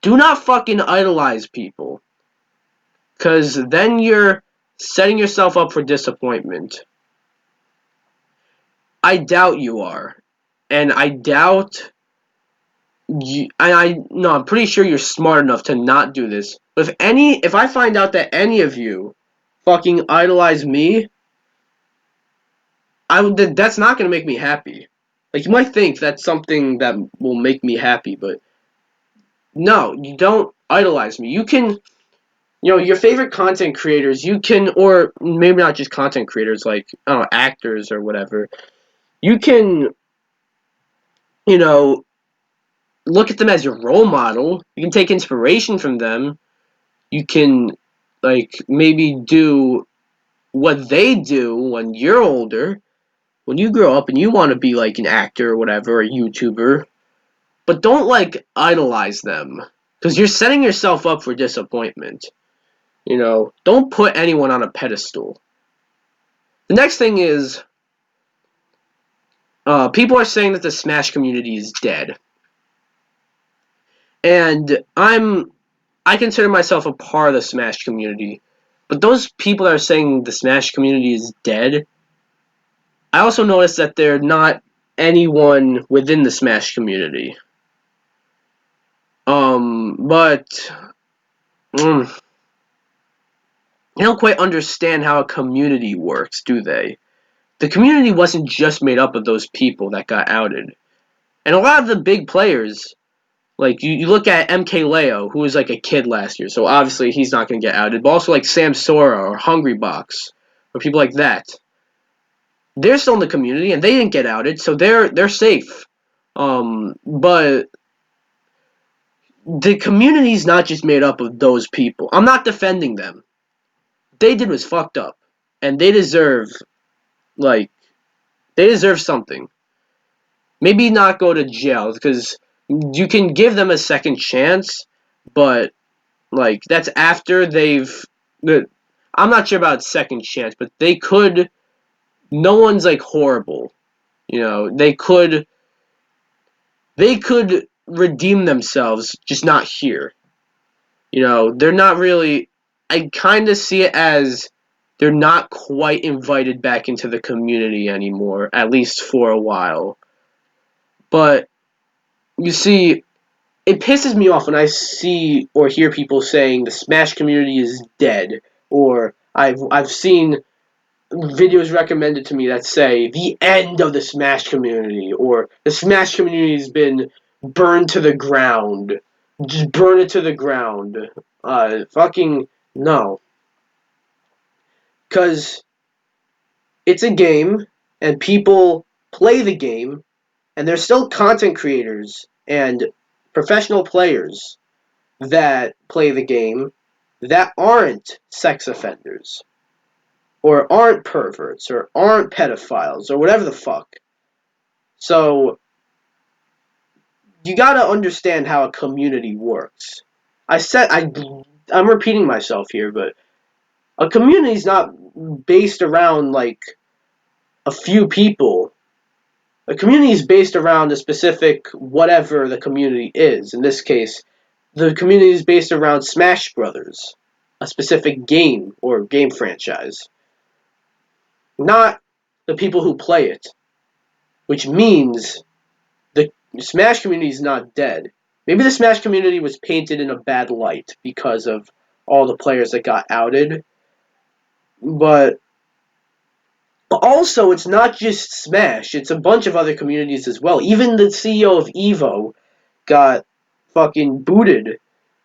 do not fucking idolize people, because then you're setting yourself up for disappointment. I doubt you are. And I doubt you, no, I'm pretty sure you're smart enough to not do this. But if I find out that any of you fucking idolize me, that's not gonna make me happy. Like, you might think that's something that will make me happy, but no, you don't idolize me. You can, your favorite content creators, you can, or maybe not just content creators, like, I don't know, actors or whatever. You can, you know, look at them as your role model. You can take inspiration from them. You can, like, maybe do what they do when you're older, when you grow up and you want to be like an actor or whatever, a YouTuber. But don't like idolize them, because you're setting yourself up for disappointment. Don't put anyone on a pedestal. The next thing is, people are saying that the Smash community is dead. And I consider myself a part of the Smash community. But those people that are saying the Smash community is dead, I also noticed that they're not anyone within the Smash community. But they don't quite understand how a community works, do they? The community wasn't just made up of those people that got outed. And a lot of the big players, like, you look at MKLeo, who was like a kid last year, so obviously he's not going to get outed. But also like Sam Sora or Hungrybox, or people like that. They're still in the community, and they didn't get outed, so they're safe. But the community's not just made up of those people. I'm not defending them. They did was fucked up, and they deserve, like, they deserve something. Maybe not go to jail, because you can give them a second chance, but, like, that's after they've... I'm not sure about second chance, but they could... No one's, like, horrible. They could redeem themselves, just not here. They're not really... I kind of see it as they're not quite invited back into the community anymore, at least for a while. But, you see, it pisses me off when I see or hear people saying the Smash community is dead, or I've seen videos recommended to me that say the end of the Smash community, or the Smash community has been burned to the ground. Just burn it to the ground. Fucking no. Because it's a game, and people play the game, and there's still content creators and professional players that play the game that aren't sex offenders, or aren't perverts, or aren't pedophiles, or whatever the fuck. So, you gotta understand how a community works. I'm repeating myself here, but a community is not based around, like, a few people. A community is based around a specific whatever the community is. In this case, the community is based around Smash Brothers, a specific game or game franchise, not the people who play it, which means the Smash community is not dead. Maybe the Smash community was painted in a bad light because of all the players that got outed, but also it's not just Smash, it's a bunch of other communities as well. Even the CEO of Evo got fucking booted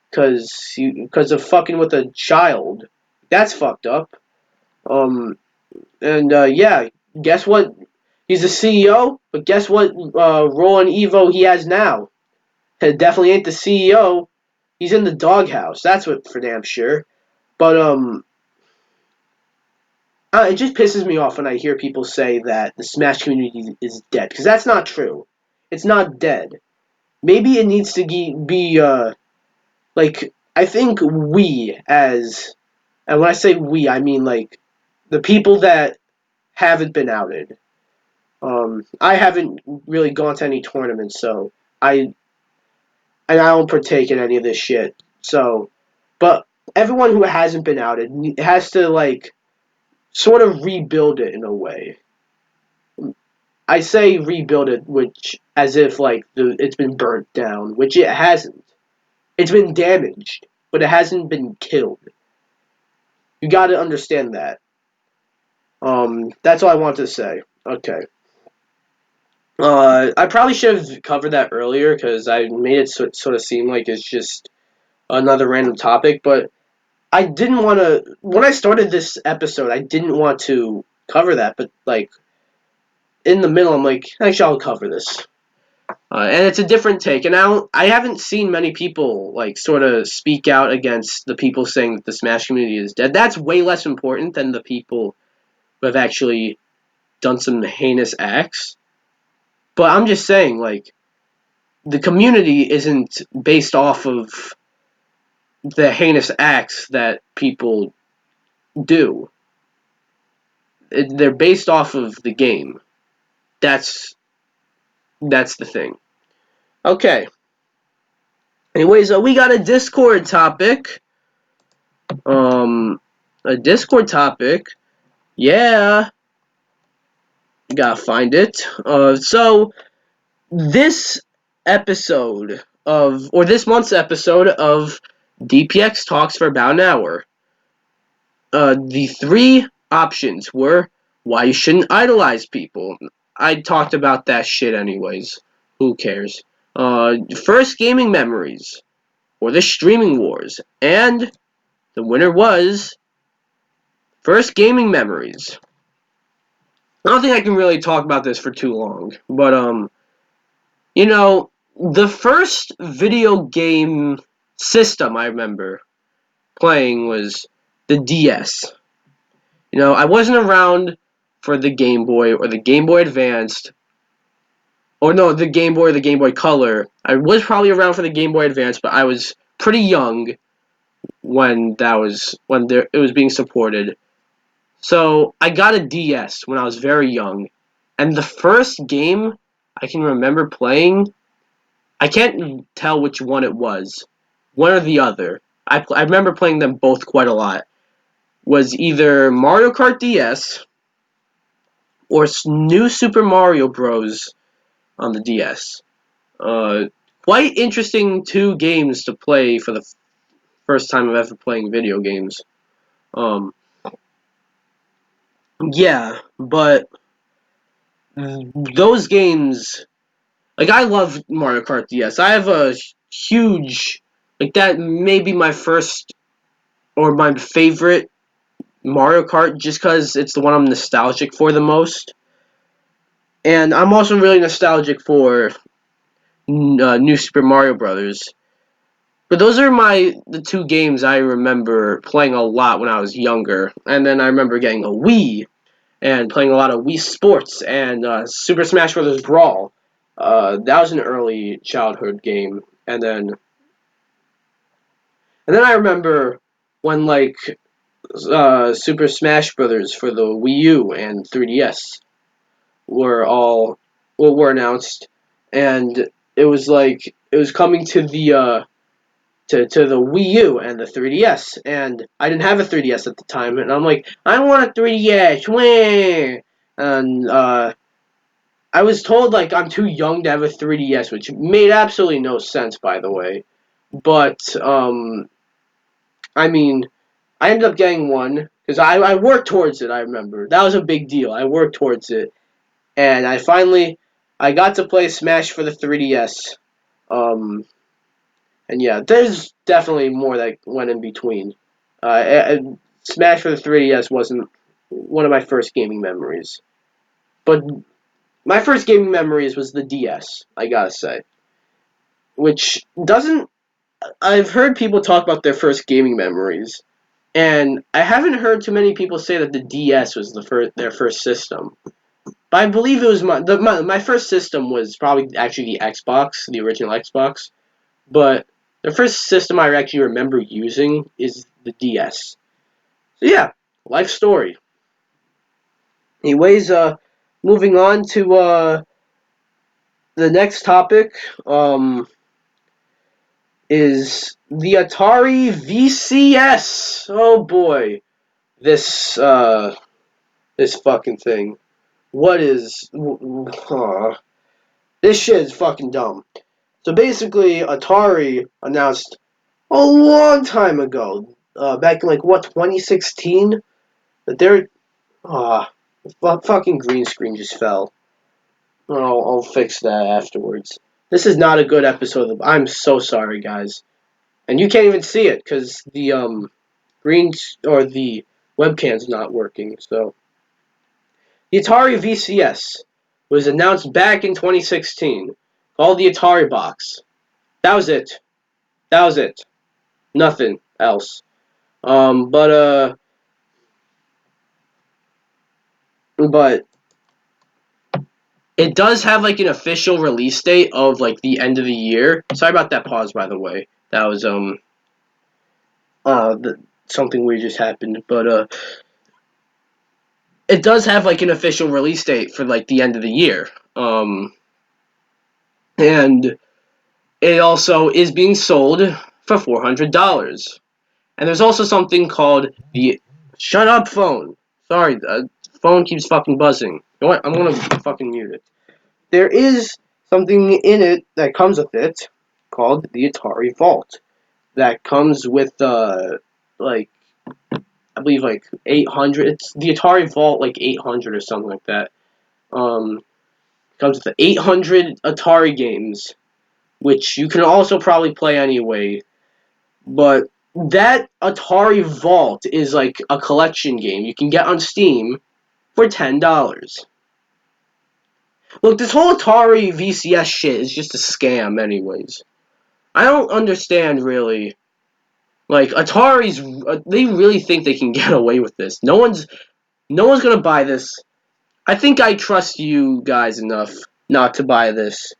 because of fucking with a child. That's fucked up. Yeah, guess what? He's the CEO, but guess what role in Evo he has now? It definitely ain't the CEO. He's in the doghouse. That's what for damn sure. But it just pisses me off when I hear people say that the Smash community is dead, because that's not true. It's not dead. Maybe it needs to be like, I think we as, and when I say we, I mean like the people that haven't been outed. I haven't really gone to any tournaments, so I don't partake in any of this shit. So, but everyone who hasn't been outed has to, like, sort of rebuild it in a way. I say rebuild it, which as if like it's been burnt down, which it hasn't. It's been damaged, but it hasn't been killed. You got to understand that. That's all I want to say. Okay. I probably should have covered that earlier because I made it sort of seem like it's just another random topic, but I didn't want to. When I started this episode, I didn't want to cover that, but like in the middle, I'm like, actually, I'll cover this. And it's a different take, and I haven't seen many people like sort of speak out against the people saying that the Smash community is dead. That's way less important than the people who have actually done some heinous acts. But I'm just saying, like, the community isn't based off of the heinous acts that people do. They're based off of the game. That's the thing. Okay. Anyways, we got a Discord topic. A Discord topic. Yeah. Gotta find it. So this episode or this month's episode of DPX talks for about an hour. The three options were why you shouldn't idolize people. I talked about that shit anyways. Who cares? First gaming memories, or the streaming wars, and the winner was first gaming memories. I don't think I can really talk about this for too long, but you know, the first video game system I remember playing was the DS. You know, I wasn't around for the Game Boy or the Game Boy Advanced, or no, the Game Boy or the Game Boy Color. I was probably around for the Game Boy Advance, but I was pretty young when it was being supported. So I got a DS when I was very young, and the first game I can remember playing, I can't tell which one it was, one or the other. I remember playing them both quite a lot. Was either Mario Kart DS or New Super Mario Bros. On the DS. Quite interesting two games to play for the first time of ever playing video games. Yeah, but those games, like, I love Mario Kart DS. I have a huge, like, that may be my first or my favorite Mario Kart, just because it's the one I'm nostalgic for the most. And I'm also really nostalgic for New Super Mario Brothers. But those are the two games I remember playing a lot when I was younger. And then I remember getting a Wii and playing a lot of Wii Sports and Super Smash Bros. Brawl. That was an early childhood game. And then I remember when, like, Super Smash Bros. For the Wii U and 3DS were announced, and it was coming to the Wii U and the 3DS, and I didn't have a 3DS at the time, and I'm like, I want a 3DS, wah! And I was told, like, I'm too young to have a 3DS, which made absolutely no sense, by the way. But I mean, I ended up getting one because I worked towards it. I remember that was a big deal. I worked towards it, and I got to play Smash for the 3DS. Um, and yeah, there's definitely more that went in between. Smash for the 3DS wasn't one of my first gaming memories, but my first gaming memories was the DS. I gotta say, which doesn't. I've heard people talk about their first gaming memories, and I haven't heard too many people say that the DS was their first system. But I believe it was my first system was probably actually the Xbox, the original Xbox. But the first system I actually remember using is the DS. So yeah, life story. Anyways, moving on to the next topic, is the Atari VCS. Oh boy, this this fucking thing. What is? This shit is fucking dumb. So basically, Atari announced a long time ago, back in, like, what, 2016, that they're fucking green screen just fell. I'll fix that afterwards. This is not a good episode of. I'm so sorry, guys, and you can't even see it because the green or the webcam's not working. So the Atari VCS was announced back in 2016, called the Atari Box. That was it. That was it. Nothing else. But but it does have, like, an official release date of, like, the end of the year. Sorry about that pause, by the way. That was something weird just happened. But it does have, like, an official release date for, like, the end of the year. And it also is being sold for $400. And there's also something called the shut up phone. Sorry, the phone keeps fucking buzzing. You know what? I'm gonna fucking mute it. There is something in it that comes with it called the Atari Vault. That comes with like, I believe, like, 800. It's the Atari Vault, like, 800 or something like that. Comes with the 800 Atari games, which you can also probably play anyway. But that Atari Vault is like a collection game you can get on Steam for $10. Look, this whole Atari VCS shit is just a scam, anyways. I don't understand, really. Like, Atari's, they really think they can get away with this. No one's gonna buy this. I think I trust you guys enough not to buy this.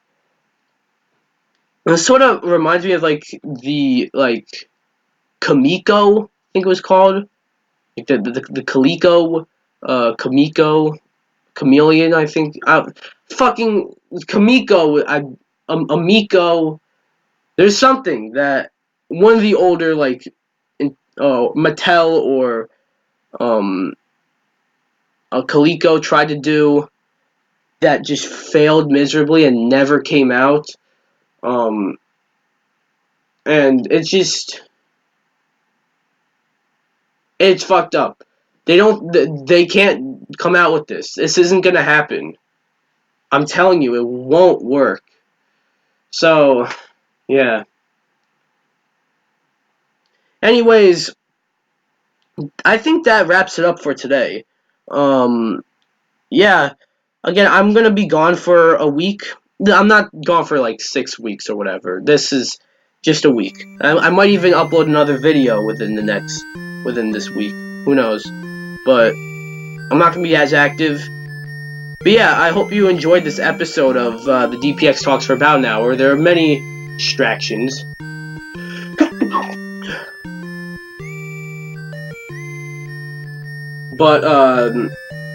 It sort of reminds me of, like, the, like, Kamiko, I think it was called. Like, the Coleco, Kamiko, Chameleon, I think. Fucking Kamiko, Amico. There's something that one of the older, like, Mattel or Coleco tried to do that just failed miserably and never came out. Um, and it's fucked up. They can't. come out with this. This isn't gonna happen. I'm telling you, it won't work. So, yeah. Anyways, I think that wraps it up for today. Yeah. Again, I'm gonna be gone for a week. I'm not gone for like 6 weeks or whatever. This is just a week. I might even upload another video within this week. Who knows? But I'm not gonna be as active. But yeah, I hope you enjoyed this episode of the DPX Talks for about an hour. There are many distractions. But,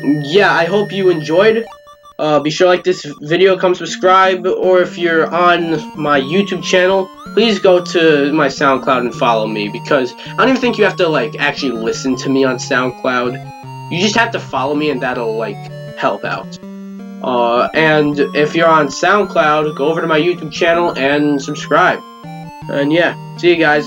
yeah, I hope you enjoyed. Be sure to like this video, come subscribe, or if you're on my YouTube channel, please go to my SoundCloud and follow me, because I don't even think you have to, like, actually listen to me on SoundCloud. You just have to follow me, and that'll, like, help out. And if you're on SoundCloud, go over to my YouTube channel and subscribe. And yeah, see you guys.